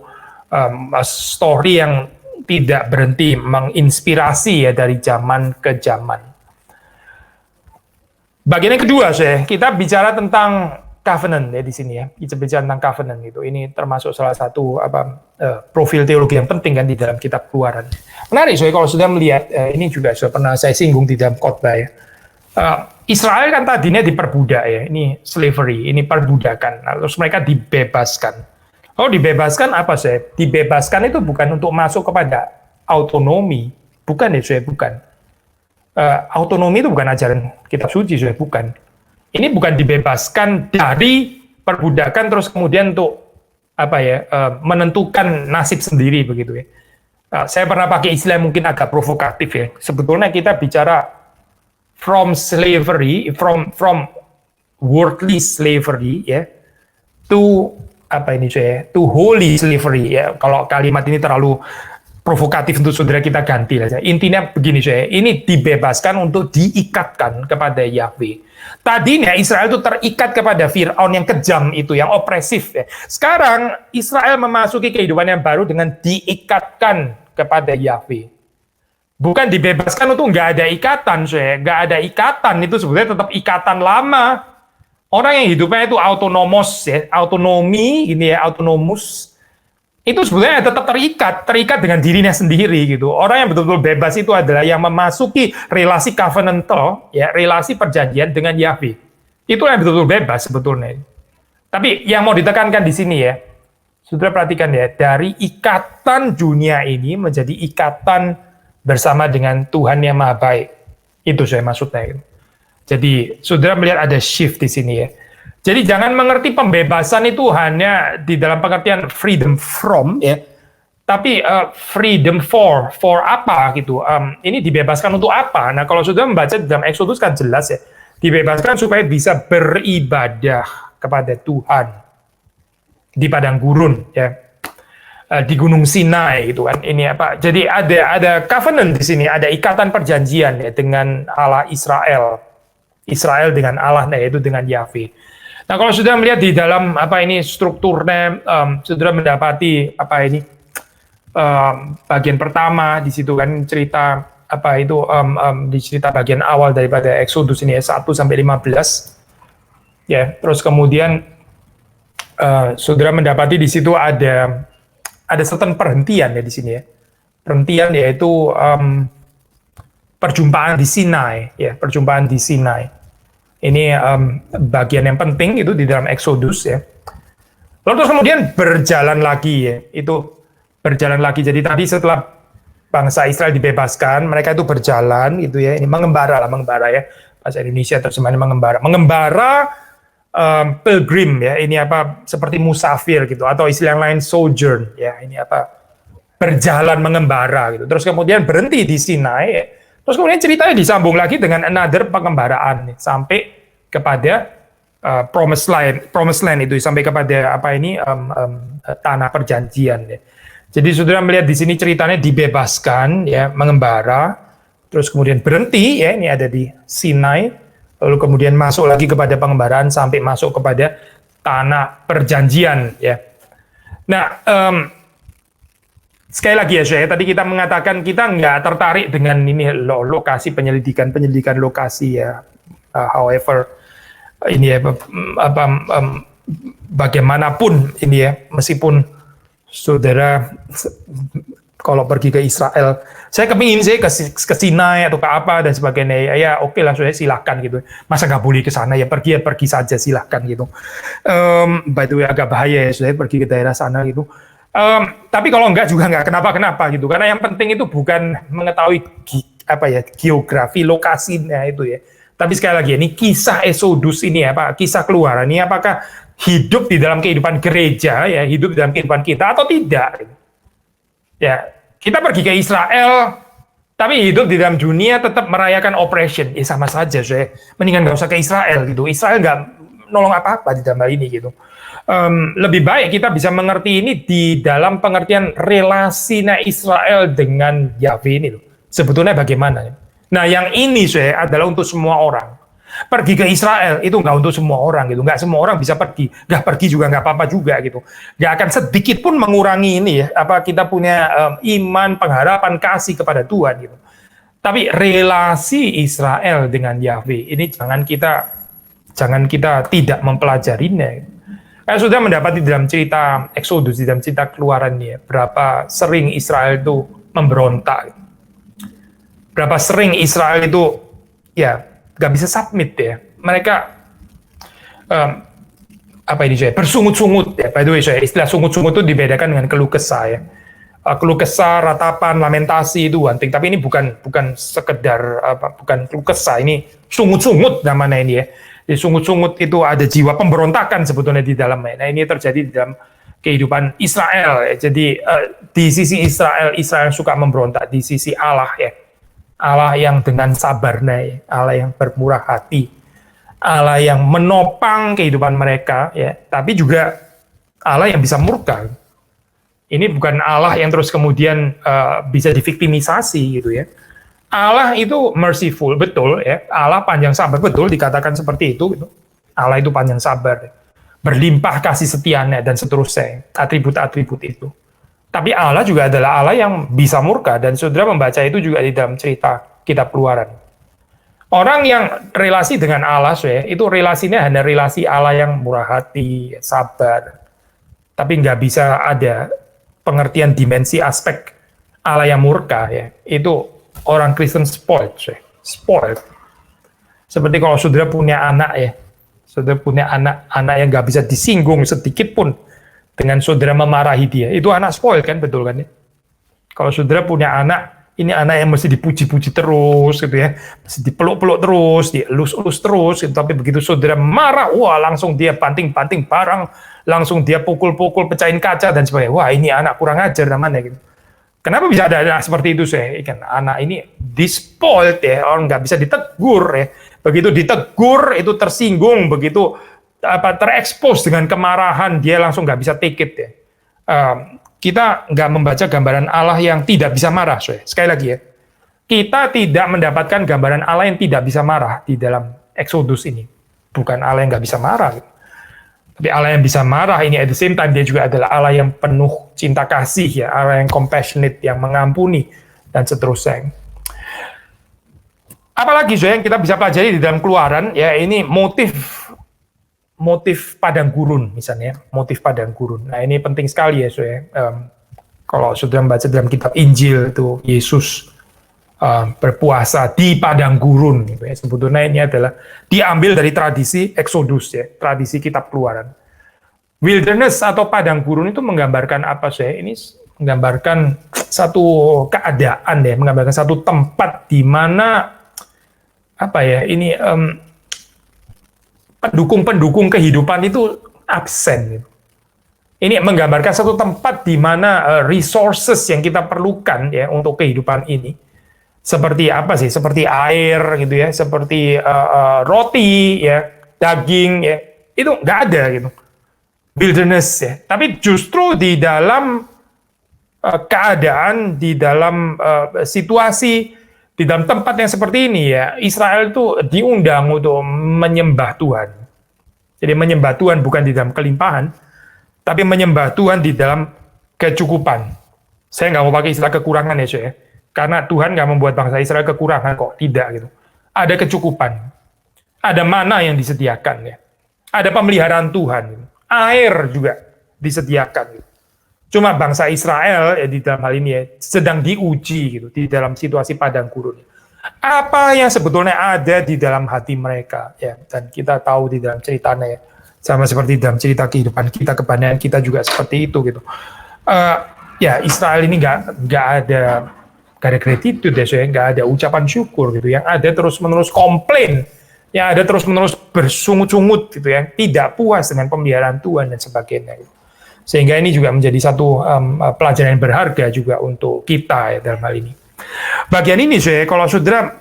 story yang tidak berhenti menginspirasi ya dari zaman ke zaman. Bagian yang kedua, kita bicara tentang covenant ya di sini ya. Kita bicara tentang covenant gitu. Ini termasuk salah satu profil teologi yang penting kan di dalam kitab Keluaran. Menarik, kalau sudah melihat ini juga sudah pernah saya singgung di dalam khotbah ya. Israel kan tadinya diperbudak ya. Ini slavery, ini perbudakan. Terus mereka dibebaskan. Oh, dibebaskan apa Dibebaskan itu bukan untuk masuk kepada autonomi, bukan ya bukan. Autonomi itu bukan ajaran kitab suci, bukan. Ini bukan dibebaskan dari perbudakan terus kemudian untuk menentukan nasib sendiri begitu ya. Saya pernah pakai istilah mungkin agak provokatif ya. Sebetulnya kita bicara from slavery, from worldly slavery ya, to apa ini saya, to holy slavery ya. Kalau kalimat ini terlalu provokatif untuk saudara kita ganti lah. Intinya begini saya, ini dibebaskan untuk diikatkan kepada Yahweh. Tadinya Israel itu terikat kepada Fir'aun yang kejam itu, yang opresif ya. Sekarang Israel memasuki kehidupan yang baru dengan diikatkan kepada Yahweh. Bukan dibebaskan untuk nggak ada ikatan, saya nggak ada ikatan, itu sebenarnya tetap ikatan lama. Orang yang hidupnya itu autonomos ya, autonomi ini ya, autonomus, itu sebenarnya tetap terikat dengan dirinya sendiri gitu. Orang yang betul-betul bebas itu adalah yang memasuki relasi covenantal ya, relasi perjanjian dengan Yahweh. Itu yang betul-betul bebas sebetulnya. Tapi yang mau ditekankan di sini ya, saudara perhatikan ya, dari ikatan dunia ini menjadi ikatan bersama dengan Tuhan yang Maha Baik. Itu saya maksudnya. Jadi, saudara melihat ada shift di sini ya. Jadi, jangan mengerti pembebasan itu hanya di dalam pengertian freedom from ya, tapi freedom for apa gitu. Ini dibebaskan untuk apa? Nah, kalau saudara membaca dalam Exodus kan jelas ya, dibebaskan supaya bisa beribadah kepada Tuhan di padang gurun ya. Di Gunung Sinai gitu kan. Ini apa? Jadi ada covenant di sini, ada ikatan perjanjian ya dengan Allah Israel. Israel dengan Allah, yaitu dengan Yahweh. Nah, kalau sudah melihat di dalam apa ini strukturnya, sudah mendapati apa ini bagian pertama di situ kan cerita apa itu di cerita bagian awal daripada Exodus ini ya 1 sampai 15 ya. Terus kemudian saudara mendapati di situ ada certain perhentian ya di sini ya. Perhentian yaitu perjumpaan di Sinai, ya, perjumpaan di Sinai. Ini bagian yang penting itu di dalam Exodus ya. Lalu terus kemudian berjalan lagi ya, itu berjalan lagi. Jadi tadi setelah bangsa Israel dibebaskan, mereka itu berjalan gitu ya. Ini mengembara ya. Bahasa Indonesia terjemahannya mengembara pilgrim ya. Ini apa seperti musafir gitu atau istilah yang lain sojourn ya. Ini apa berjalan mengembara gitu. Terus kemudian berhenti di Sinai ya. Terus kemudian ceritanya disambung lagi dengan another pengembaraan nih, sampai kepada promised land itu sampai kepada apa ini tanah perjanjian ya. Jadi saudara melihat di sini ceritanya dibebaskan ya, mengembara, terus kemudian berhenti ya, ini ada di Sinai, lalu kemudian masuk lagi kepada pengembaraan sampai masuk kepada tanah perjanjian ya. Nah, sekali lagi ya saya, tadi kita mengatakan kita nggak tertarik dengan ini lokasi penyelidikan lokasi ya. However, ini ya bagaimanapun ini ya, meskipun saudara kalau pergi ke Israel, saya kepingin saya ke Sinai atau ke apa dan sebagainya ya oke lah, saya silahkan gitu. Masa nggak boleh ke sana ya pergi saja silahkan gitu. By the way agak bahaya ya saya pergi ke daerah sana gitu. Tapi kalau enggak juga enggak kenapa-kenapa gitu, karena yang penting itu bukan mengetahui geografi lokasinya itu ya. Tapi sekali lagi ini kisah Exodus ini apa, kisah keluaran ini apakah hidup di dalam kehidupan gereja ya, hidup di dalam kehidupan kita atau tidak? Ya, kita pergi ke Israel, tapi hidup di dalam dunia tetap merayakan oppression, ya sama saja saya. Mendingan nggak usah ke Israel gitu. Israel nggak nolong apa-apa di dalam hal ini gitu. Lebih baik kita bisa mengerti ini di dalam pengertian relasinya Israel dengan Yahweh ini loh. Sebetulnya bagaimana? Nah, yang ini saya adalah untuk semua orang. Pergi ke Israel itu nggak untuk semua orang gitu. Nggak semua orang bisa pergi. Nggak pergi juga nggak apa-apa juga gitu. Nggak akan sedikit pun mengurangi ini ya. Apa kita punya iman, pengharapan, kasih kepada Tuhan gitu. Tapi relasi Israel dengan Yahweh ini jangan kita tidak mempelajarinya. Kan sudah mendapati dalam cerita Exodus, di dalam cerita keluaran ya, berapa sering Israel itu memberontak. Berapa sering Israel itu ya nggak bisa submit ya. Mereka bersungut-sungut ya. By the way, istilah sungut-sungut itu dibedakan dengan keluh kesah ya. Keluh kesah, ratapan, lamentasi itu one thing. Tapi ini bukan sekedar bukan keluh kesah, ini sungut-sungut namanya ini ya. Di sungut-sungut itu ada jiwa pemberontakan sebetulnya di dalamnya. Nah, ini terjadi di dalam kehidupan Israel ya. Jadi di sisi Israel suka memberontak, di sisi Allah ya. Allah yang dengan sabarnya ya. Allah yang bermurah hati. Allah yang menopang kehidupan mereka ya. Tapi juga Allah yang bisa murka. Ini bukan Allah yang terus kemudian bisa diviktimisasi gitu ya. Allah itu merciful, betul ya. Allah panjang sabar, betul dikatakan seperti itu gitu. Allah itu panjang sabar, berlimpah kasih setianya dan seterusnya, atribut-atribut itu. Tapi Allah juga adalah Allah yang bisa murka, dan saudara membaca itu juga di dalam cerita kitab Keluaran. Orang yang relasi dengan Allah, itu relasinya hanya relasi Allah yang murah hati, sabar. Tapi nggak bisa ada pengertian dimensi aspek Allah yang murka, ya. Itu orang Kristen spoiled, spoiled. Seperti kalau saudara punya anak, ya. Saudara punya anak yang nggak bisa disinggung sedikit pun dengan saudara memarahi dia. Itu anak spoiled kan, betul kan ya? Kalau saudara punya anak, ini anak yang mesti dipuji-puji terus gitu ya, mesti dipeluk-peluk terus, dielus-elus terus gitu. Tapi begitu saudara marah, wah langsung dia banting-banting barang, langsung dia pukul-pukul, pecahin kaca dan sebagainya. Wah ini anak kurang ajar namanya gitu. Kenapa bisa ada anak seperti itu saya? Kan anak ini dispoiled ya, orang nggak bisa ditegur ya. Begitu ditegur itu tersinggung, begitu terekspos dengan kemarahan dia langsung nggak bisa take it ya. Kita nggak membaca gambaran Allah yang tidak bisa marah, sekali lagi ya. Kita tidak mendapatkan gambaran Allah yang tidak bisa marah di dalam Exodus ini. Bukan Allah yang nggak bisa marah. Gitu. Tapi Allah yang bisa marah ini at the same time dia juga adalah Allah yang penuh cinta kasih ya, Allah yang compassionate, yang mengampuni dan seterusnya. Apalagi yang kita bisa pelajari di dalam Keluaran ya, ini motif padang gurun misalnya, motif padang gurun. Nah ini penting sekali ya, kalau sudah membaca dalam kitab Injil itu Yesus berpuasa di padang gurun. Gitu ya. Sebetulnya ini adalah diambil dari tradisi Exodus ya, tradisi kitab Keluaran. Wilderness atau padang gurun itu menggambarkan apa sih? Ini menggambarkan satu keadaan ya, menggambarkan satu tempat di mana apa ya? Ini pendukung-pendukung kehidupan itu absen. Gitu. Ini menggambarkan satu tempat di mana resources yang kita perlukan ya untuk kehidupan ini, seperti apa sih? Seperti air gitu ya, seperti roti ya, daging ya, itu nggak ada gitu. Wilderness ya. Tapi justru di dalam keadaan, di dalam situasi, di dalam tempat yang seperti ini ya, Israel itu diundang untuk menyembah Tuhan. Jadi menyembah Tuhan bukan di dalam kelimpahan, tapi menyembah Tuhan di dalam kecukupan. Saya nggak mau pakai istilah kekurangan ya, karena Tuhan nggak membuat bangsa Israel kekurangan kok, tidak gitu. Ada kecukupan, ada mana yang disediakan ya, ada pemeliharaan Tuhan, gitu. Air juga disediakan. Gitu. Cuma bangsa Israel ya, di dalam hal ini ya, sedang diuji gitu di dalam situasi padang gurun. Apa yang sebetulnya ada di dalam hati mereka ya, dan kita tahu di dalam ceritanya ya, sama seperti dalam cerita kehidupan kita, kebanyakan kita juga seperti itu gitu. Ya Israel ini nggak ada gratitude ya, nggak ada ucapan syukur gitu. Yang ada terus-menerus komplain, yang ada terus-menerus bersungut-sungut gitu ya, tidak puas dengan pemeliharaan Tuhan dan sebagainya. Gitu. Sehingga ini juga menjadi satu pelajaran yang berharga juga untuk kita ya dalam hal ini. Bagian ini kalau saudara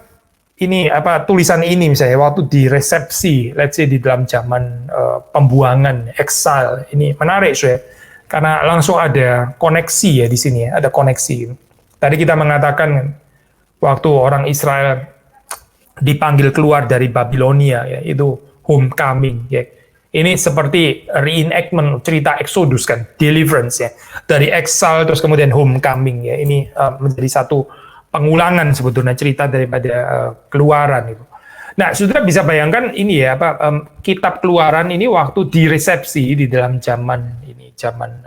ini tulisan ini misalnya waktu di resepsi, let's say di dalam zaman pembuangan exile, ini menarik karena langsung ada koneksi ya di sini ya, ada koneksi. Tadi kita mengatakan waktu orang Israel dipanggil keluar dari Babilonia ya, itu homecoming ya. Ini seperti reenactment cerita Exodus kan, deliverance ya, dari exile terus kemudian homecoming ya. Ini menjadi satu pengulangan sebetulnya cerita daripada Keluaran itu. Nah, saudara bisa bayangkan ini ya kitab Keluaran ini waktu diresepsi di dalam zaman ini, zaman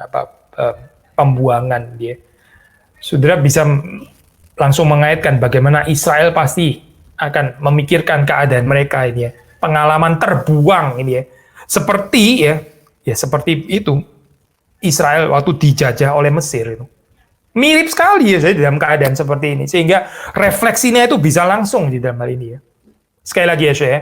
pembuangan dia. Saudara bisa langsung mengaitkan bagaimana Israel pasti akan memikirkan keadaan mereka ini ya, pengalaman terbuang ini ya. Seperti seperti itu Israel waktu dijajah oleh Mesir itu. Mirip sekali ya dalam keadaan seperti ini, sehingga refleksinya itu bisa langsung di dalam hal ini ya. Sekali lagi ya,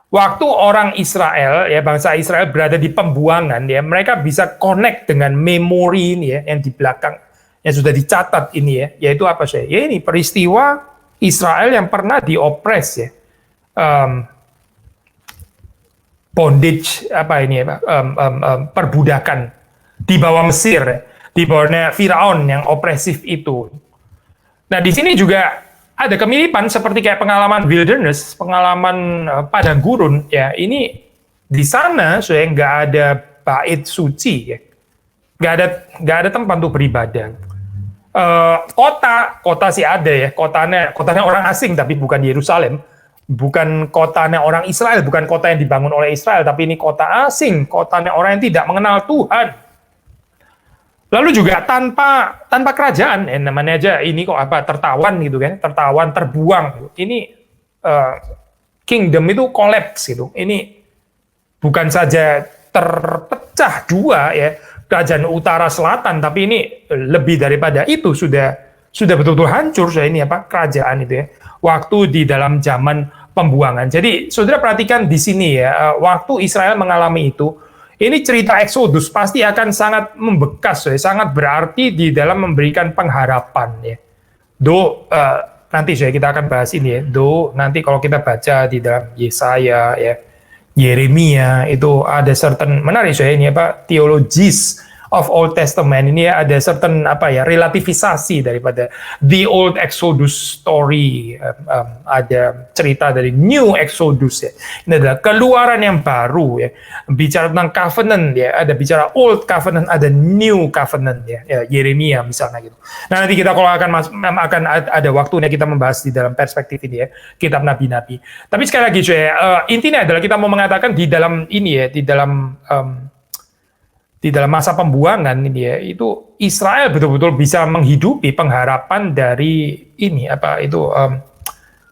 waktu orang Israel ya, bangsa Israel berada di pembuangan ya, mereka bisa connect dengan memori ini ya yang di belakang yang sudah dicatat ini ya, yaitu apa sih? Ya ini peristiwa Israel yang pernah diopres ya. Bondage perbudakan di bawah Mesir, ya, di bawahnya Firaun yang opresif itu. Nah, di sini juga ada kemiripan seperti kayak pengalaman wilderness, pengalaman padang gurun. Ya, ini di sana saya nggak ada bait suci, ya. Nggak ada tempat untuk beribadah. Kota sih ada ya, kotanya orang asing tapi bukan Yerusalem, bukan kotanya orang Israel, bukan kota yang dibangun oleh Israel, tapi ini kota asing, kotanya orang yang tidak mengenal Tuhan. Lalu juga tanpa kerajaan, namanya aja ini kok apa tertawan gitu kan, tertawan terbuang. Ini kingdom itu collapse gitu. Ini bukan saja terpecah dua ya, kerajaan utara selatan, tapi ini lebih daripada itu sudah betul-betul hancur ya ini apa kerajaan itu ya. Waktu di dalam zaman pembuangan. Jadi saudara perhatikan di sini ya, waktu Israel mengalami itu, ini cerita Exodus pasti akan sangat membekas ya, sangat berarti di dalam memberikan pengharapan ya. Nanti saya kita akan bahas ini ya. Nanti kalau kita baca di dalam Yesaya ya, Yeremia itu ada certain menarik saya ini apa theologies of Old Testament ini ya, ada certain apa ya relativisasi daripada the Old Exodus story, ada cerita dari New Exodus ya. Ini adalah keluaran yang baru ya, bicara tentang covenant ya, ada bicara Old Covenant, ada New Covenant ya, Yeremia misalnya gitu. Nah nanti kita kalau akan ada waktunya kita membahas di dalam perspektif ini ya, kitab nabi-nabi. Tapi sekali lagi saya intinya adalah kita mau mengatakan di dalam ini ya, di dalam masa pembuangan ini ya, itu Israel betul-betul bisa menghidupi pengharapan dari ini apa itu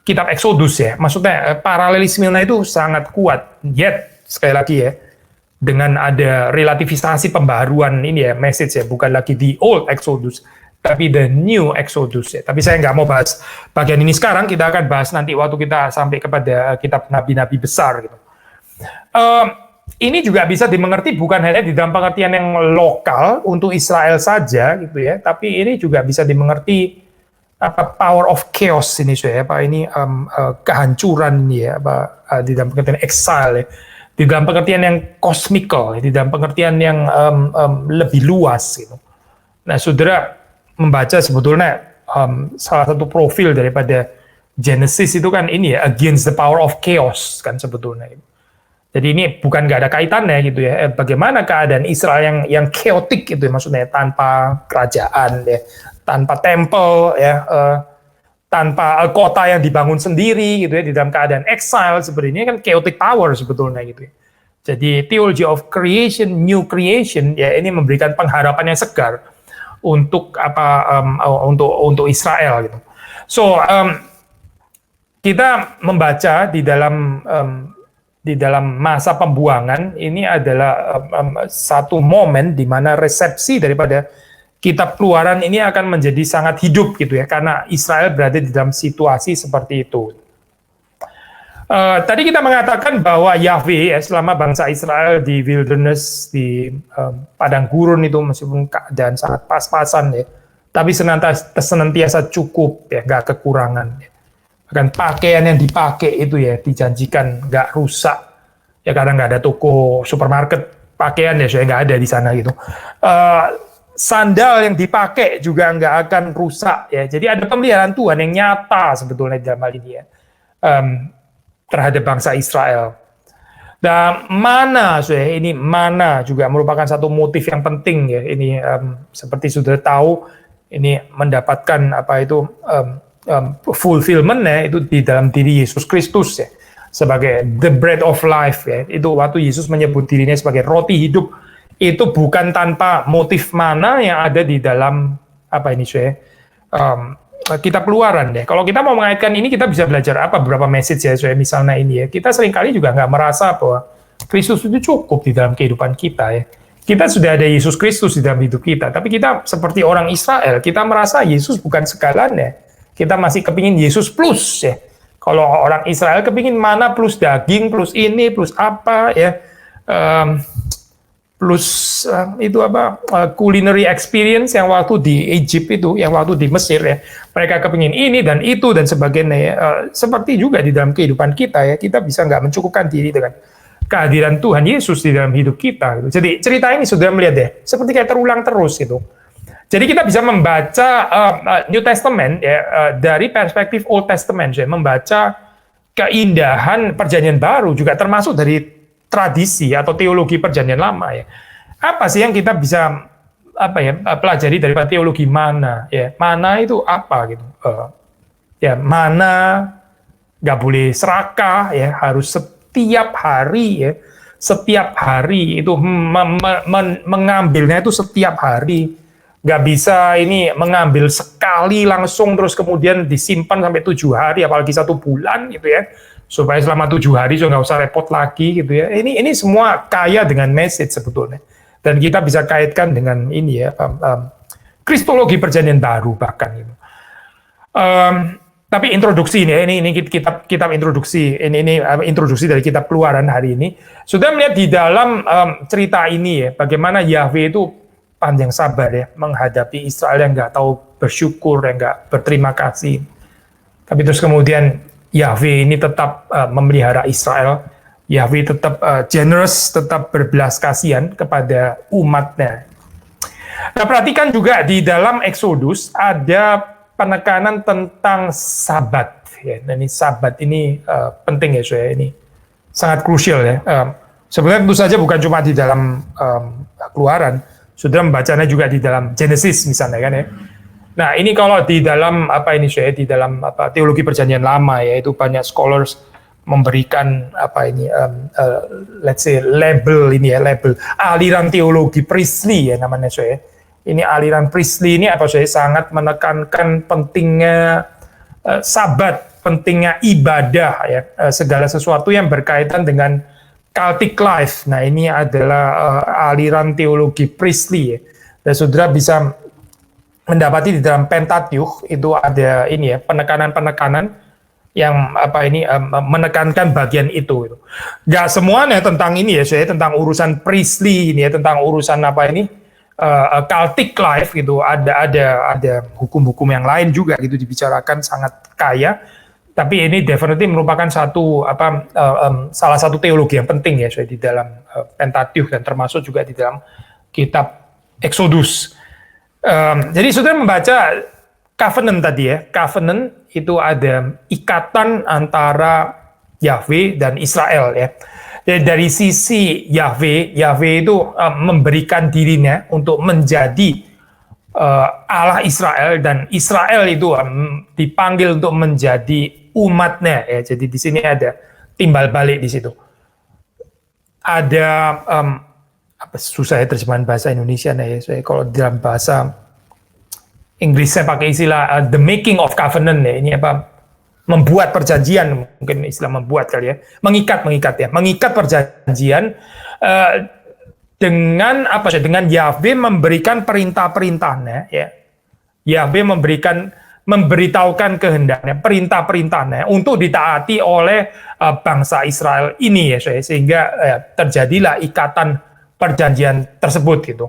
kitab Exodus ya. Maksudnya paralelismenya itu sangat kuat. Yet sekali lagi ya, dengan ada relativisasi pembaruan ini ya, message ya, bukan lagi the old Exodus tapi the new Exodus ya. Tapi saya nggak mau bahas bagian ini sekarang, kita akan bahas nanti waktu kita sampai kepada kitab nabi-nabi besar gitu. Ini juga bisa dimengerti bukan hanya di dalam pengertian yang lokal untuk Israel saja gitu ya, tapi ini juga bisa dimengerti apa power of chaos ini saya apa ini kehancuran ini ya apa di dalam pengertian exile ya, di dalam pengertian yang cosmical ya, di dalam pengertian yang lebih luas gitu. Nah, saudara membaca sebetulnya salah satu profil daripada Genesis itu kan ini ya, against the power of chaos kan sebetulnya. Jadi ini bukan nggak ada kaitannya gitu ya. Bagaimana keadaan Israel yang chaotic gitu ya, maksudnya tanpa kerajaan ya, tanpa tempel ya, tanpa kota yang dibangun sendiri gitu ya, di dalam keadaan exile seperti ini kan chaotic power sebetulnya gitu ya. Jadi theology of creation, new creation ya, ini memberikan pengharapan yang segar untuk apa untuk Israel gitu. So kita membaca di dalam masa pembuangan ini adalah satu momen di mana resepsi daripada kitab Keluaran ini akan menjadi sangat hidup gitu ya, karena Israel berada di dalam situasi seperti itu. Tadi kita mengatakan bahwa Yahweh ya, selama bangsa Israel di wilderness, di padang gurun itu meskipun keadaan sangat pas-pasan ya, tapi senantiasa cukup ya, nggak kekurangan ya. Bahkan pakaian yang dipakai itu ya dijanjikan nggak rusak ya, karena nggak ada toko supermarket pakaian ya, saya nggak ada di sana gitu. Sandal yang dipakai juga nggak akan rusak ya, jadi ada pemeliharaan Tuhan yang nyata sebetulnya dalam hal ini ya, terhadap bangsa Israel. Dan mana juga merupakan satu motif yang penting ya, ini seperti sudah tahu ini mendapatkan apa itu fulfillment-nya itu di dalam diri Yesus Kristus ya, sebagai the bread of life ya. Itu waktu Yesus menyebut dirinya sebagai roti hidup, itu bukan tanpa motif mana yang ada di dalam apa ini saya kitab Keluaran deh. Kalau kita mau mengaitkan ini, kita bisa belajar beberapa message ya saya, misalnya ini ya, kita seringkali juga nggak merasa bahwa Kristus itu cukup di dalam kehidupan kita ya. Kita sudah ada Yesus Kristus di dalam hidup kita, tapi kita seperti orang Israel, kita merasa Yesus bukan segalanya. Kita masih kepingin Yesus plus ya. Kalau orang Israel kepingin mana plus daging, plus ini, plus apa ya, plus itu apa culinary experience yang waktu di Egypt itu, yang waktu di Mesir ya. Mereka kepingin ini dan itu dan sebagainya ya. Seperti juga di dalam kehidupan kita ya, kita bisa nggak mencukupkan diri dengan kehadiran Tuhan Yesus di dalam hidup kita. Gitu. Jadi cerita ini sudah melihat deh, seperti kayak terulang terus gitu. Jadi kita bisa membaca New Testament ya dari perspektif Old Testament, ya, membaca keindahan Perjanjian Baru juga termasuk dari tradisi atau teologi Perjanjian Lama ya. Apa sih yang kita bisa pelajari dari teologi mana ya? Mana itu apa gitu? Ya mana nggak boleh serakah ya, harus setiap hari ya, setiap hari itu mengambilnya itu setiap hari, nggak bisa ini mengambil sekali langsung terus kemudian disimpan sampai 7 hari apalagi 1 bulan gitu ya, supaya selama 7 hari so nggak usah repot lagi gitu ya. Ini semua kaya dengan message sebetulnya, dan kita bisa kaitkan dengan ini ya kristologi Perjanjian Baru bahkan gitu. Tapi introduksi ini kitab introduksi, ini introduksi dari kitab Keluaran hari ini sudah melihat di dalam cerita ini ya, bagaimana Yahweh itu panjang sabar ya menghadapi Israel yang nggak tahu bersyukur, yang nggak berterima kasih. Tapi terus kemudian Yahweh ini tetap memelihara Israel. Yahweh tetap generous, tetap berbelas kasihan kepada umatnya. Nah, perhatikan juga di dalam Exodus ada penekanan tentang Sabat ya. Dan ini Sabat ini penting ya, saya ini sangat krusial ya. Sebenarnya tentu saja bukan cuma di dalam Keluaran, sudah membacanya juga di dalam Genesis misalnya kan ya. Nah, ini kalau di dalam di dalam teologi Perjanjian Lama ya, itu banyak scholars memberikan let's say label aliran teologi Priestley ya namanya saya. Ini aliran Priestley ini saya sangat menekankan pentingnya Sabat, pentingnya ibadah ya, segala sesuatu yang berkaitan dengan cultic life. Nah, ini adalah aliran teologi Priestley ya. Dan saudara bisa mendapati di dalam Pentateuch itu ada ini ya, penekanan-penekanan yang menekankan bagian itu. Gak semuanya tentang ini ya, saya tentang urusan Priestley ini ya, tentang urusan cultic life gitu. Ada hukum-hukum yang lain juga gitu dibicarakan, sangat kaya. Tapi ini definitely merupakan salah satu teologi yang penting ya, di dalam Pentateuch dan termasuk juga di dalam kitab Exodus. Jadi saudara membaca covenant tadi ya, covenant itu ada ikatan antara Yahweh dan Israel ya. Dari sisi Yahweh itu memberikan dirinya untuk menjadi Allah Israel, dan Israel itu dipanggil untuk menjadi umatnya ya. Jadi di sini ada timbal balik di situ. Ada susah ya terjemahan bahasa Indonesia ya. Saya kalau dalam bahasa Inggris saya pakai istilah the making of covenant ya. Ini membuat perjanjian, mungkin istilah membuat kali ya, mengikat perjanjian dengan dengan Yahweh memberikan perintah-perintahnya ya. Yahweh memberitahukan kehendaknya, perintah-perintahnya untuk ditaati oleh bangsa Israel ini ya, sehingga terjadilah ikatan perjanjian tersebut gitu.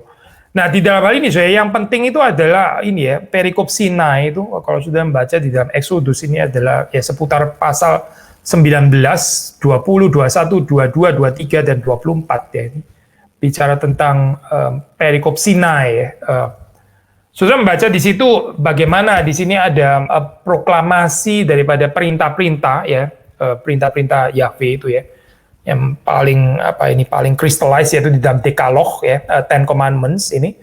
Nah, di dalam hal ini yang penting itu adalah ini ya, perikop Sinai itu kalau sudah membaca di dalam Exodus ini adalah ya seputar pasal 19, 20, 21, 22, 23 dan 24 ya. Ini bicara tentang perikop Sinai ya. Sudah membaca di situ bagaimana di sini ada proklamasi daripada perintah-perintah ya, perintah-perintah Yahweh itu ya. Yang paling crystallize yaitu di dalam Decalogue ya, Ten Commandments ini.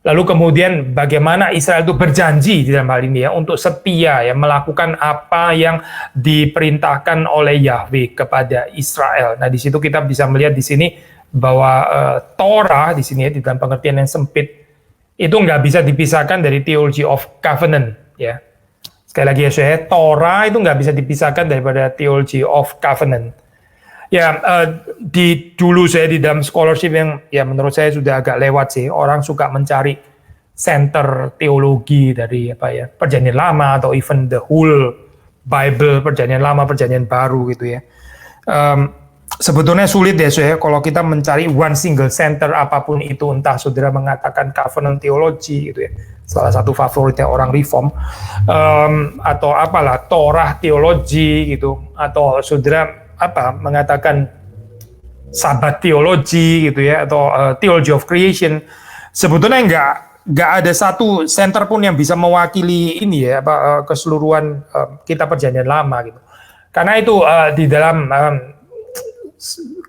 Lalu kemudian bagaimana Israel itu berjanji di dalam hal ini ya untuk setia ya melakukan apa yang diperintahkan oleh Yahweh kepada Israel. Nah, di situ kita bisa melihat di sini bahwa Torah di sini ya, di dalam pengertian yang sempit itu nggak bisa dipisahkan dari theology of covenant ya. Sekali lagi ya, Torah itu nggak bisa dipisahkan daripada theology of covenant. Ya, dulu saya di dalam scholarship yang ya menurut saya sudah agak lewat sih. Orang suka mencari center teologi dari Perjanjian Lama atau even the whole Bible, Perjanjian Lama, Perjanjian Baru gitu ya. Sebetulnya sulit ya, kalau kita mencari one single center apapun itu, entah saudara mengatakan covenant theology gitu ya, salah satu favoritnya orang reform, atau Torah theology gitu, atau saudara mengatakan Sabbath theology gitu ya, atau theology of creation, sebetulnya nggak ada satu center pun yang bisa mewakili ini ya, keseluruhan kitab Perjanjian Lama gitu. Karena itu di dalam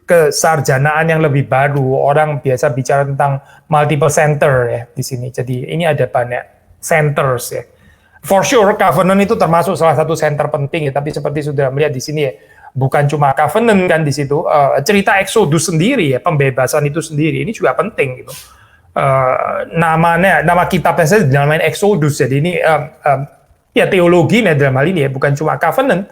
kesarjanaan yang lebih baru, orang biasa bicara tentang multiple center ya di sini. Jadi ini ada banyak centers ya. For sure, covenant itu termasuk salah satu center penting ya. Tapi seperti sudah melihat di sini ya, bukan cuma covenant kan di situ. Cerita Exodus sendiri ya, pembebasan itu sendiri ini juga penting gitu. Nama kitabnya saya dinamain Exodus. Jadi ini ya teologi dalam hal ini ya, bukan cuma covenant,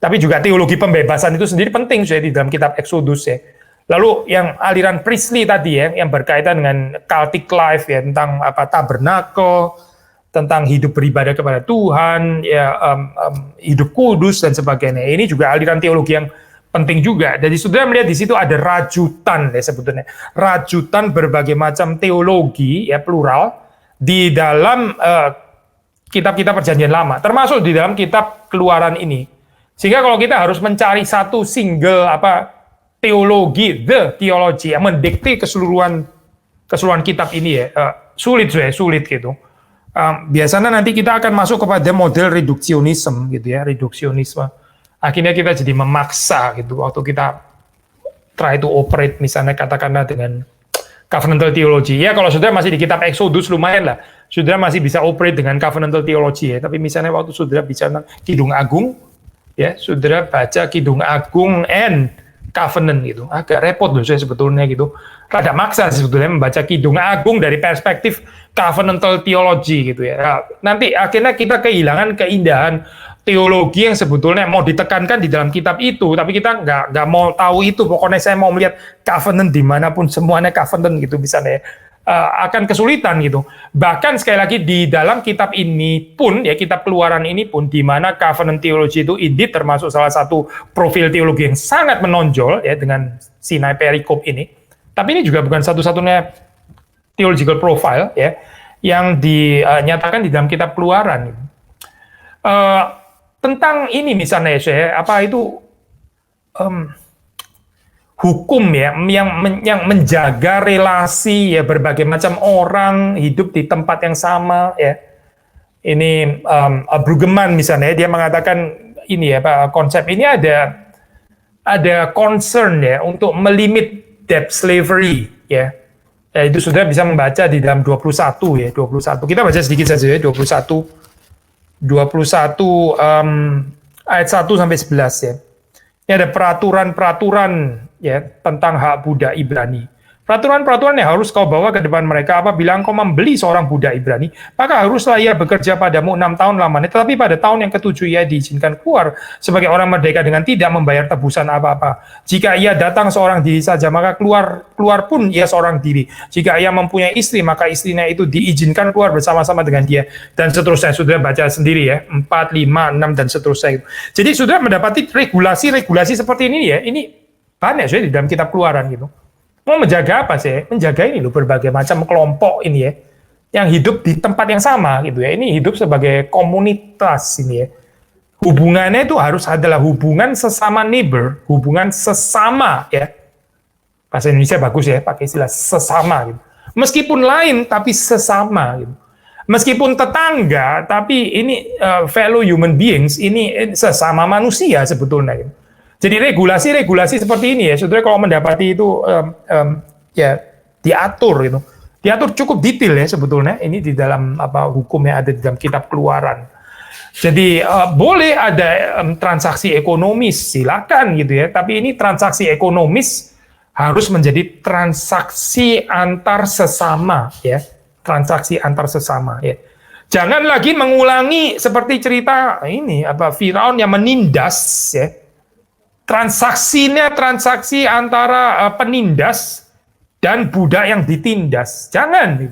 tapi juga teologi pembebasan itu sendiri penting ya di dalam kitab Exodus ya. Lalu yang aliran priestly tadi ya, yang berkaitan dengan cultic life ya, tentang tabernakel, tentang hidup beribadah kepada Tuhan, ya hidup kudus dan sebagainya. Ini juga aliran teologi yang penting juga. Jadi sudah melihat di situ ada rajutan ya sebetulnya, rajutan berbagai macam teologi ya plural di dalam kitab-kitab Perjanjian Lama, termasuk di dalam kitab Keluaran ini. Sehingga kalau kita harus mencari satu single teologi, the theology yang mendikte keseluruhan kitab ini ya, sulit gitu. Biasanya nanti kita akan masuk kepada model reduksionisme gitu ya, reduksionisme. Akhirnya kita jadi memaksa gitu waktu kita try to operate misalnya katakanlah dengan covenantal theology. Ya kalau sudah masih di kitab Exodus lumayan lah, sudah masih bisa operate dengan covenantal theology ya. Tapi misalnya waktu sudah bicara Kidung Agung, ya sudah baca Kidung Agung and covenant gitu, agak repot loh saya sebetulnya gitu. Rada maksa sebetulnya membaca Kidung Agung dari perspektif covenantal theology gitu ya. Nanti akhirnya kita kehilangan keindahan teologi yang sebetulnya mau ditekankan di dalam kitab itu, tapi kita nggak mau tahu itu. Pokoknya saya mau melihat covenant dimanapun semuanya covenant gitu misalnya. Akan kesulitan gitu. Bahkan sekali lagi di dalam kitab ini pun ya, kitab Keluaran ini pun di mana covenant theology itu indeed termasuk salah satu profil teologi yang sangat menonjol ya dengan Sinai Perikop ini. Tapi ini juga bukan satu-satunya theological profile ya yang dinyatakan di dalam kitab Keluaran. Tentang ini misalnya saya hukum ya yang menjaga relasi ya berbagai macam orang hidup di tempat yang sama ya. Ini Brueggemann misalnya dia mengatakan ini ya konsep ini ada concern ya untuk melimit debt slavery ya. Ya itu sudah bisa membaca di dalam 21 ya, 21. Kita baca sedikit saja ya, 21 ayat 1 sampai 11 ya. Ini ada peraturan-peraturan ya tentang hak budak Ibrani. Peraturan-peraturan yang harus kau bawa ke depan mereka apabila engkau membeli seorang budak Ibrani, maka haruslah ia bekerja padamu 6 tahun lamanya, tetapi pada tahun yang ke-7 ia diizinkan keluar sebagai orang merdeka dengan tidak membayar tebusan apa-apa. Jika ia datang seorang diri saja, maka keluar pun ia seorang diri. Jika ia mempunyai istri, maka istrinya itu diizinkan keluar bersama-sama dengan dia, dan seterusnya. Sudah baca sendiri ya, 4, 5, 6, dan seterusnya. Jadi sudah mendapati regulasi-regulasi seperti ini ya, ini banyak di dalam kitab Keluaran gitu. Mau menjaga apa sih? Menjaga ini loh berbagai macam kelompok ini ya, yang hidup di tempat yang sama gitu ya. Ini hidup sebagai komunitas ini ya. Hubungannya itu harus adalah hubungan sesama neighbor, hubungan sesama ya. Bahasa Indonesia bagus ya, pakai istilah sesama gitu. Meskipun lain tapi sesama gitu. Meskipun tetangga tapi ini fellow human beings, ini sesama manusia sebetulnya gitu. Jadi regulasi-regulasi seperti ini ya, saudara kalau mendapati itu ya diatur gitu, diatur cukup detail ya sebetulnya. Ini di dalam hukum yang ada di dalam kitab Keluaran. Jadi boleh ada transaksi ekonomis, silakan gitu ya. Tapi ini transaksi ekonomis harus menjadi transaksi antar sesama ya, transaksi antar sesama ya. Jangan lagi mengulangi seperti cerita ini Firaun yang menindas ya. Transaksinya transaksi antara penindas dan budak yang ditindas. Jangan.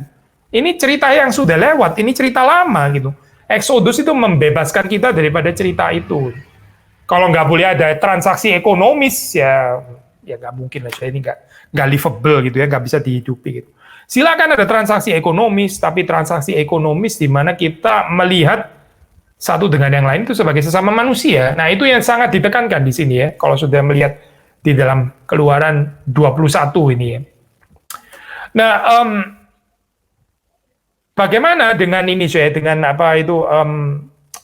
Ini cerita yang sudah lewat, ini cerita lama gitu. Exodus itu membebaskan kita daripada cerita itu. Kalau nggak boleh ada transaksi ekonomis ya nggak mungkin lah, ini nggak livable gitu ya, nggak bisa dihidupi gitu. Silakan ada transaksi ekonomis, tapi transaksi ekonomis di mana kita melihat satu dengan yang lain itu sebagai sesama manusia. Nah, itu yang sangat ditekankan di sini ya. Kalau sudah melihat di dalam Keluaran 21 ini ya. Nah, bagaimana dengan ini saya dengan apa itu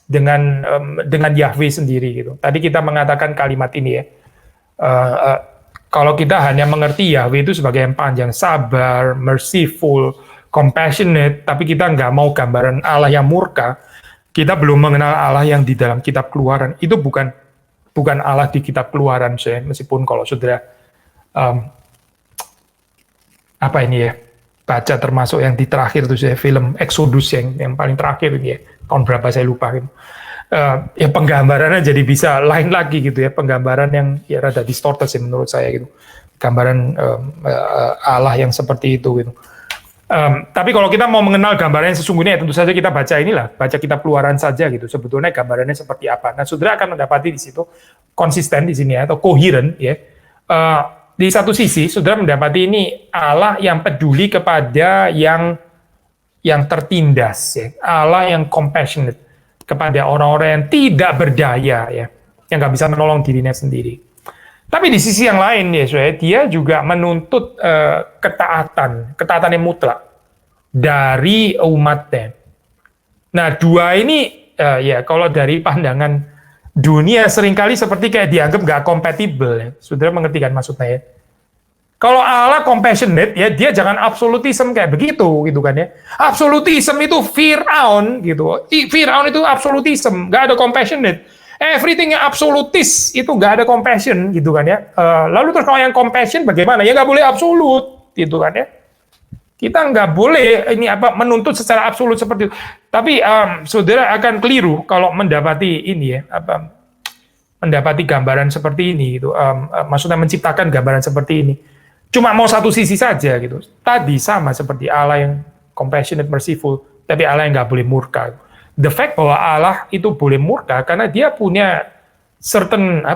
dengan Yahweh sendiri gitu. Tadi kita mengatakan kalimat ini ya. Kalau kita hanya mengerti Yahweh itu sebagai yang panjang sabar, merciful, compassionate, tapi kita nggak mau gambaran Allah yang murka, kita belum mengenal Allah yang di dalam kitab Keluaran. Itu bukan Allah di kitab Keluaran saya, meskipun kalau saudara apa ini ya, baca termasuk yang di terakhir itu saya film Exodus yang paling terakhir ini ya, tahun berapa saya lupa gitu. Ya penggambarannya jadi bisa lain lagi gitu ya, penggambaran yang ya rada distorted sih menurut saya gitu, gambaran Allah yang seperti itu gitu. Tapi kalau kita mau mengenal gambarannya sesungguhnya, tentu saja kita baca inilah, baca kitab Keluaran saja gitu. Sebetulnya gambarannya seperti apa. Nah, saudara akan mendapati di situ konsisten di sini ya, atau koheren ya. Di satu sisi, saudara mendapati ini Allah yang peduli kepada yang tertindas ya, Allah yang compassionate kepada orang-orang yang tidak berdaya ya, yang nggak bisa menolong dirinya sendiri. Tapi di sisi yang lain ya, dia juga menuntut ketaatan yang mutlak dari umatnya. Nah, dua ini ya kalau dari pandangan dunia seringkali seperti kayak dianggap nggak kompatibel ya. Saudara mengerti kan maksudnya ya? Kalau Allah compassionate ya, dia jangan absolutism kayak begitu gitu kan ya. Absolutism itu Firaun gitu. Firaun itu absolutism, nggak ada compassionate. Everything yang absolutis itu nggak ada compassion gitu kan ya. Lalu terus kalau yang compassion bagaimana? Ya nggak boleh absolut gitu kan ya. Kita nggak boleh ini menuntut secara absolut seperti itu. Tapi saudara akan keliru kalau mendapati ini ya mendapati gambaran seperti ini gitu. Maksudnya menciptakan gambaran seperti ini. Cuma mau satu sisi saja gitu. Tadi sama seperti Allah yang compassionate, merciful, tapi Allah yang nggak boleh murka. The fact bahwa Allah itu boleh murka karena dia punya certain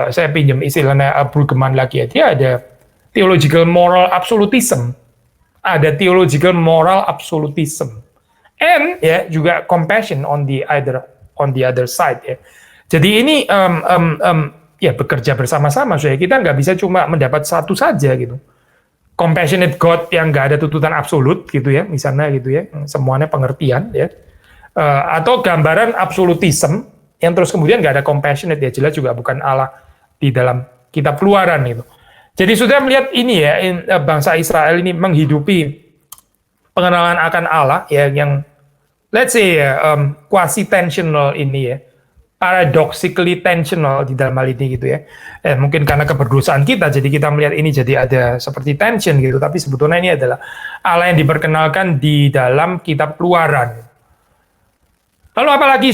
saya pinjam istilahnya Brueggemann lagi ya. Dia ada theological moral absolutism, ada theological moral absolutism, and ya juga compassion on the other side ya. Jadi ini ya bekerja bersama-sama, kita nggak bisa cuma mendapat satu saja gitu. Compassionate God yang nggak ada tuntutan absolut gitu ya, misalnya gitu ya, semuanya pengertian ya. Atau gambaran absolutism yang terus kemudian nggak ada compassionate ya, jelas juga bukan Allah di dalam kitab Keluaran itu. Jadi sudah melihat ini ya, bangsa Israel ini menghidupi pengenalan akan Allah ya yang let's say quasi tensional ini ya, paradoxically tensional di dalam hal ini gitu ya. Mungkin karena keberdosaan kita, jadi kita melihat ini jadi ada seperti tension gitu, tapi sebetulnya ini adalah Allah yang diperkenalkan di dalam kitab Keluaran. Lalu apalagi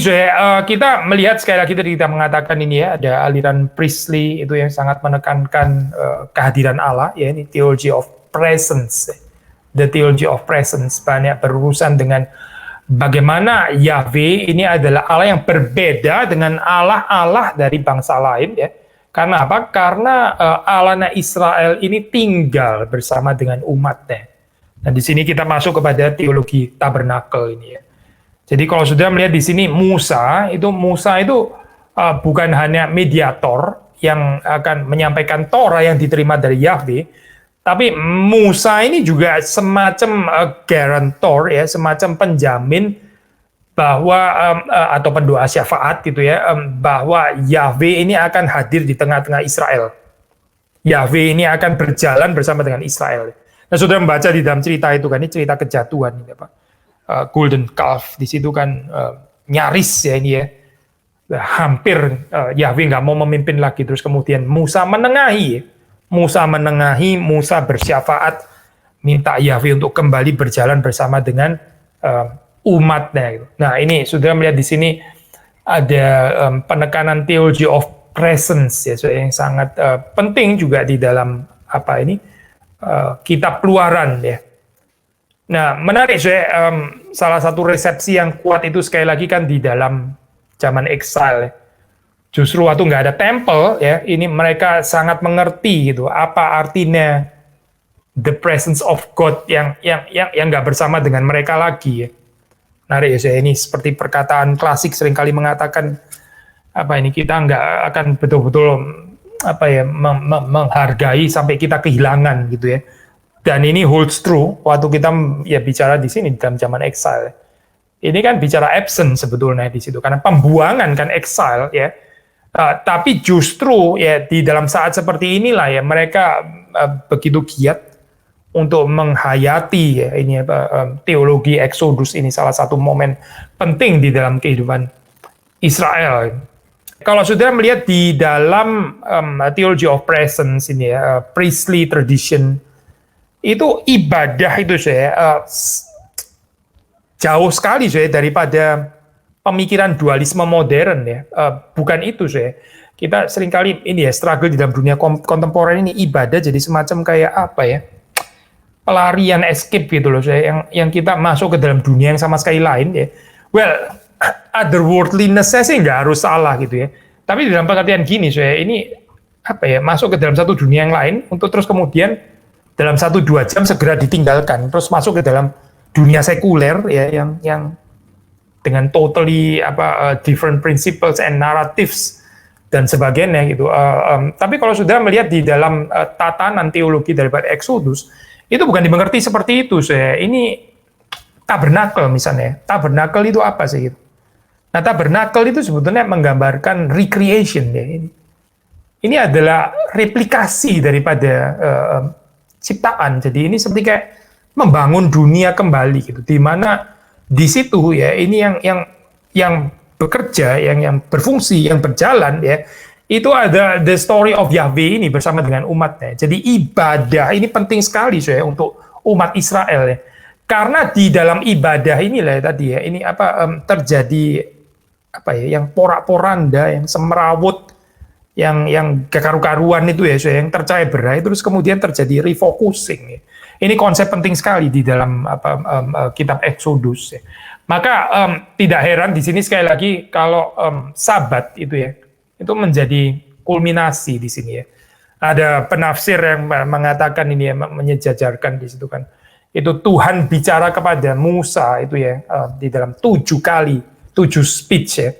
kita melihat sekali lagi tadi kita mengatakan ini ya, ada aliran Priestley itu yang sangat menekankan kehadiran Allah ya, ini theology of presence. The theology of presence banyak berurusan dengan bagaimana Yahweh ini adalah Allah yang berbeda dengan Allah-Allah dari bangsa lain ya. Karena apa? Karena Allah Israel ini tinggal bersama dengan umatnya. Nah, di sini kita masuk kepada teologi tabernakel ini ya. Jadi kalau sudah melihat di sini Musa itu bukan hanya mediator yang akan menyampaikan Torah yang diterima dari Yahweh, tapi Musa ini juga semacam guarantor ya, semacam penjamin bahwa atau pendoa syafaat gitu ya, bahwa Yahweh ini akan hadir di tengah-tengah Israel. Yahweh ini akan berjalan bersama dengan Israel. Nah, saudara membaca di dalam cerita itu kan, ini cerita kejatuhan ini Pak. Golden calf di situ kan nyaris ya ini ya, hampir Yahweh nggak mau memimpin lagi, terus kemudian Musa menengahi, Musa bersyafaat minta Yahweh untuk kembali berjalan bersama dengan umatnya. Gitu. Nah ini sudah melihat di sini ada penekanan theology of presence ya, yang sangat penting juga di dalam kitab Keluaran ya. Nah, menarik salah satu resepsi yang kuat itu sekali lagi kan di dalam zaman exile. Justru waktu nggak ada temple ya, ini mereka sangat mengerti gitu apa artinya the presence of God yang nggak bersama dengan mereka lagi ya. Menarik ya, ini seperti perkataan klasik seringkali mengatakan kita nggak akan betul-betul menghargai sampai kita kehilangan gitu ya. Dan ini holds true waktu kita ya bicara di sini dalam zaman exile. Ini kan bicara absence sebetulnya di situ karena pembuangan kan exile ya. Tapi justru ya di dalam saat seperti inilah ya mereka begitu giat untuk menghayati ya ini teologi Exodus ini salah satu momen penting di dalam kehidupan Israel. Kalau saudara melihat di dalam theology of presence ini ya, priestly tradition, itu ibadah itu saya jauh sekali saya daripada pemikiran dualisme modern ya. Bukan itu saya. Kita seringkali ini ya struggle di dalam dunia kontemporer ini ibadah jadi semacam kayak apa ya? Pelarian escape gitu loh saya yang kita masuk ke dalam dunia yang sama sekali lain ya. Well, otherworldliness-nya sih nggak harus salah gitu ya. Tapi di dalam pengertian gini saya ini apa ya masuk ke dalam satu dunia yang lain untuk terus kemudian dalam 1-2 jam segera ditinggalkan terus masuk ke dalam dunia sekuler ya yang dengan totally different principles and narratives dan sebagainya gitu. Tapi kalau sudah melihat di dalam tatanan teologi daripada Exodus itu bukan dimengerti seperti itu saya. Ini tabernakel misalnya. Tabernakel itu apa sih gitu? Nah, tabernakel itu sebetulnya menggambarkan recreation ya. Ini adalah replikasi daripada ciptaan. Jadi ini seperti kayak membangun dunia kembali gitu. Di mana di situ ya ini yang bekerja, yang berfungsi, yang berjalan ya. Itu ada the story of Yahweh ini bersama dengan umatnya. Jadi ibadah ini penting sekali saya untuk umat Israel ya. Karena di dalam ibadah inilah tadi ya, ini terjadi yang porak-poranda, yang semerawut, yang kekaru-karuan itu ya, yang tercaya berai, terus kemudian terjadi refocusing. Ya. Ini konsep penting sekali di dalam kitab Exodus. Ya. Maka tidak heran di sini sekali lagi kalau Sabat itu ya, itu menjadi kulminasi di sini ya. Ada penafsir yang mengatakan ini ya, menyejajarkan di situ kan. Itu Tuhan bicara kepada Musa itu ya di dalam 7 speech ya.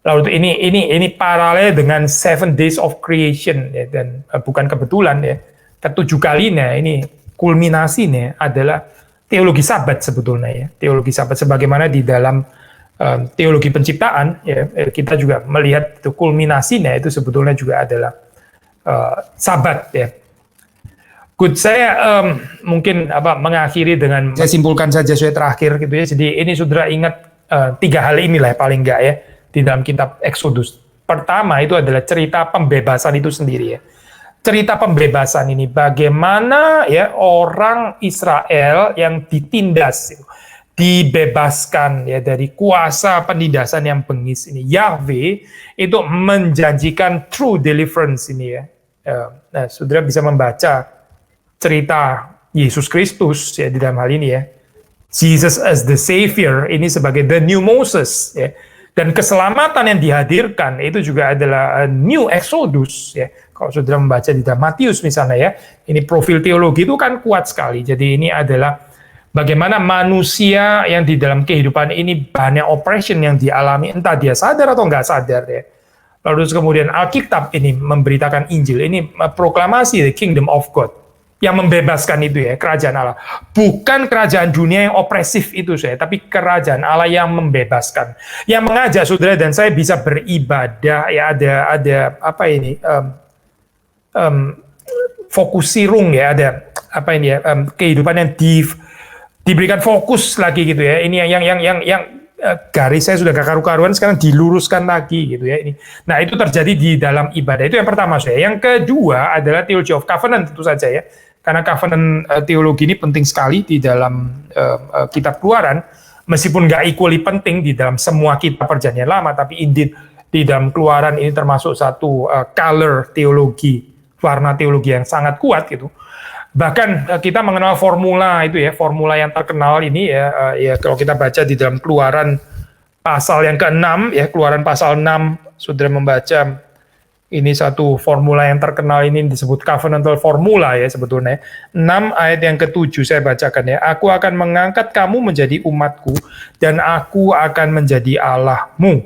Lalu ini paralel dengan 7 days of creation ya, dan bukan kebetulan ya. Ke-7 kalinya ini kulminasinya adalah teologi Sabat sebetulnya ya. Teologi Sabat sebagaimana di dalam teologi penciptaan ya kita juga melihat itu kulminasinya itu sebetulnya juga adalah Sabat ya. Good, saya mungkin mengakhiri dengan saya simpulkan saja saya terakhir gitu ya. Jadi ini saudara ingat 3 hal inilah paling enggak ya di dalam kitab Exodus. Pertama itu adalah cerita pembebasan itu sendiri ya. Cerita pembebasan ini bagaimana ya orang Israel yang ditindas dibebaskan ya dari kuasa penindasan yang bengis ini. Yahweh itu menjanjikan true deliverance ini ya. Nah, saudara bisa membaca cerita Yesus Kristus ya di dalam hal ini ya. Jesus as the Savior ini sebagai the new Moses ya. Dan keselamatan yang dihadirkan itu juga adalah new Exodus ya. Kalau saudara membaca di dalam Matius misalnya ya, ini profil teologi itu kan kuat sekali. Jadi ini adalah bagaimana manusia yang di dalam kehidupan ini banyak oppression yang dialami, entah dia sadar atau nggak sadar ya. Lalu kemudian Alkitab ini memberitakan Injil, ini proklamasi the kingdom of God. Yang membebaskan itu ya, kerajaan Allah. Bukan kerajaan dunia yang opresif itu saya, tapi kerajaan Allah yang membebaskan. Yang mengajak saudara dan saya bisa beribadah, ya ada apa ini, fokus sirung ya, ada apa ini ya, kehidupan yang diberikan fokus lagi gitu ya. Ini yang garis saya sudah gak karu-karuan, sekarang diluruskan lagi gitu ya. Ini. Nah itu terjadi di dalam ibadah, itu yang pertama saya. Yang kedua adalah theology of covenant tentu saja ya. Karena covenant teologi ini penting sekali di dalam kitab Keluaran, meskipun nggak equally penting di dalam semua kitab Perjanjian Lama, tapi indeed di dalam Keluaran ini termasuk satu color teologi, warna teologi yang sangat kuat gitu. Bahkan kita mengenal formula itu ya, formula yang terkenal ini ya kalau kita baca di dalam Keluaran pasal yang ke-6 ya, Keluaran pasal 6, saudara membaca ini satu formula yang terkenal ini disebut covenantal formula ya sebetulnya. 6 ayat yang ke-7 saya bacakan ya. Aku akan mengangkat kamu menjadi umatku dan aku akan menjadi Allahmu.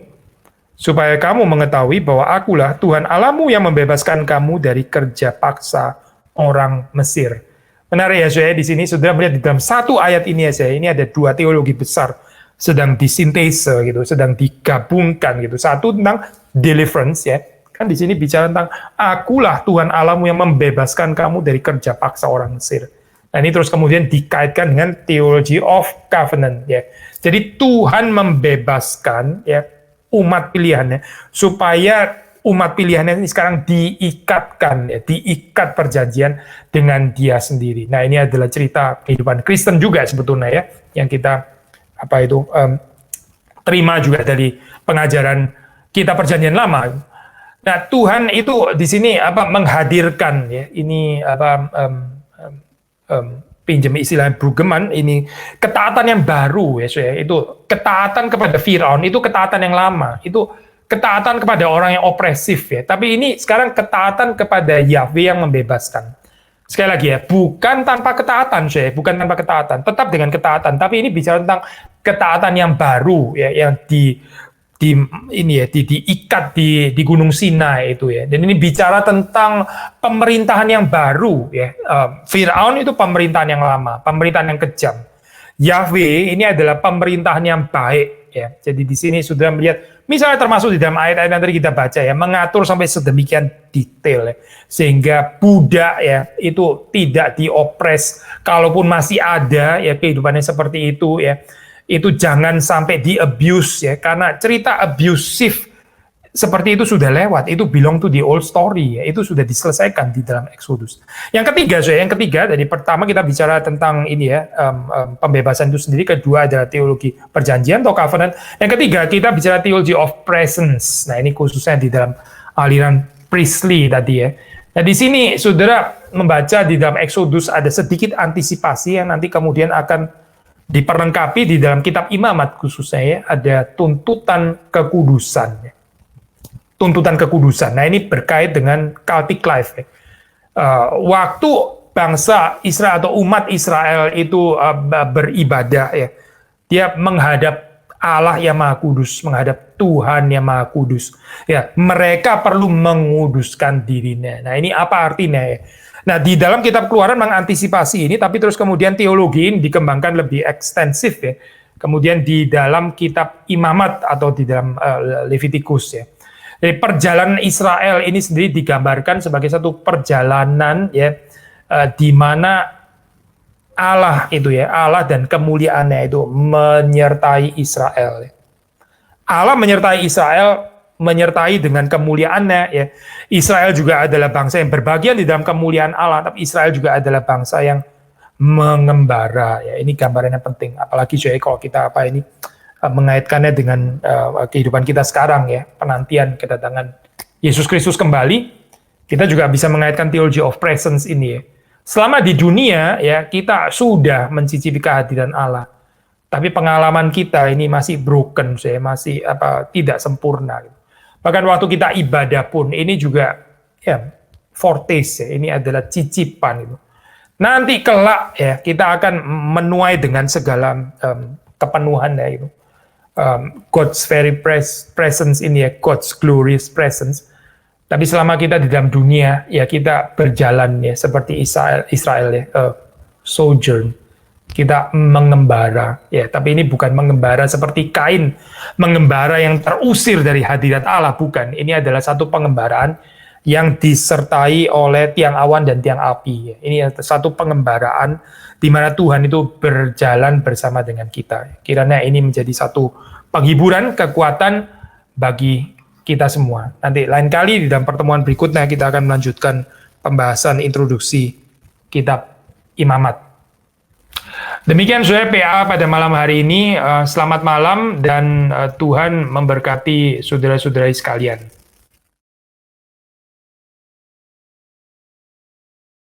supaya kamu mengetahui bahwa akulah Tuhan Allahmu yang membebaskan kamu dari kerja paksa orang Mesir. Menarik ya saya di sini sudah melihat di dalam satu ayat ini ya saya, ini ada dua teologi besar sedang disintese gitu, sedang digabungkan gitu. Satu tentang deliverance ya, kan di sini bicara tentang akulah Tuhan Allahmu yang membebaskan kamu dari kerja paksa orang Mesir. Nah ini terus kemudian dikaitkan dengan theology of covenant ya. Jadi Tuhan membebaskan ya umat pilihannya supaya umat pilihannya ini sekarang diikatkan ya, diikat perjanjian dengan Dia sendiri. Nah ini adalah cerita kehidupan Kristen juga sebetulnya ya, yang kita terima juga dari pengajaran kita perjanjian lama. Nah Tuhan itu di sini menghadirkan ya ini pinjam istilah Brueggemann ini ketaatan yang baru ya saya, itu ketaatan kepada Firaun itu ketaatan yang lama, itu ketaatan kepada orang yang opresif ya, tapi ini sekarang ketaatan kepada Yahweh yang membebaskan. Sekali lagi ya, bukan tanpa ketaatan saya, bukan tanpa ketaatan, tetap dengan ketaatan, tapi ini bicara tentang ketaatan yang baru ya, yang diikat di Gunung Sinai itu ya. Dan ini bicara tentang pemerintahan yang baru ya. Firaun itu pemerintahan yang lama, pemerintahan yang kejam. Yahweh ini adalah pemerintahan yang baik ya. Jadi di sini sudah melihat misalnya termasuk di dalam ayat-ayat yang tadi kita baca ya, mengatur sampai sedemikian detail ya, sehingga budak ya itu tidak diopres, kalaupun masih ada ya kehidupannya seperti itu ya, itu jangan sampai di-abuse ya, karena cerita abusive seperti itu sudah lewat, itu belong to the old story ya, itu sudah diselesaikan di dalam Exodus. Yang ketiga dari pertama kita bicara tentang ini ya, pembebasan itu sendiri, kedua adalah teologi perjanjian atau covenant, yang ketiga kita bicara theology of presence. Nah ini khususnya di dalam aliran priestly tadi ya. Nah di sini saudara membaca di dalam Exodus ada sedikit antisipasi yang nanti kemudian akan diperlengkapi di dalam kitab Imamat khususnya ya, ada tuntutan kekudusan ya. Tuntutan kekudusan. Nah ini berkait dengan Celtic life. Waktu bangsa Israel atau umat Israel itu beribadah ya, dia menghadap Allah yang Maha Kudus, menghadap Tuhan yang Maha Kudus. Ya, mereka perlu menguduskan dirinya. Nah ini apa artinya ya? Nah di dalam kitab Keluaran mengantisipasi ini, tapi terus kemudian teologi ini dikembangkan lebih ekstensif ya. Kemudian di dalam kitab Imamat atau di dalam Levitikus ya. Jadi perjalanan Israel ini sendiri digambarkan sebagai satu perjalanan ya, di mana Allah itu ya, Allah dan kemuliaannya itu menyertai Israel. Allah menyertai Israel, menyertai dengan kemuliaannya ya. Israel juga adalah bangsa yang berbagian di dalam kemuliaan Allah, tapi Israel juga adalah bangsa yang mengembara ya. Ini gambarannya penting, apalagi kalau kita mengaitkannya dengan kehidupan kita sekarang ya, penantian kedatangan Yesus Kristus kembali, kita juga bisa mengaitkan theology of presence ini ya. Selama di dunia ya kita sudah mencicipi kehadiran Allah, tapi pengalaman kita ini masih broken, masih tidak sempurna. Bahkan waktu kita ibadah pun ini juga ya foretaste ya, ini adalah cicipan itu. Nanti kelak ya kita akan menuai dengan segala kepenuhan ya itu. God's very presence ini ya, God's glorious presence. Tapi selama kita di dalam dunia ya kita berjalan ya seperti Israel ya, sojourn. Kita mengembara ya, tapi ini bukan mengembara seperti Kain, mengembara yang terusir dari hadirat Allah, bukan. Ini adalah satu pengembaraan yang disertai oleh tiang awan dan tiang api. Ya. Ini satu pengembaraan di mana Tuhan itu berjalan bersama dengan kita. Kiranya ini menjadi satu penghiburan, kekuatan bagi kita semua. Nanti lain kali di dalam pertemuan berikutnya kita akan melanjutkan pembahasan introduksi kitab Imamat. Demikian saudara PA pada malam hari ini. Selamat malam dan Tuhan memberkati saudara-saudari sekalian.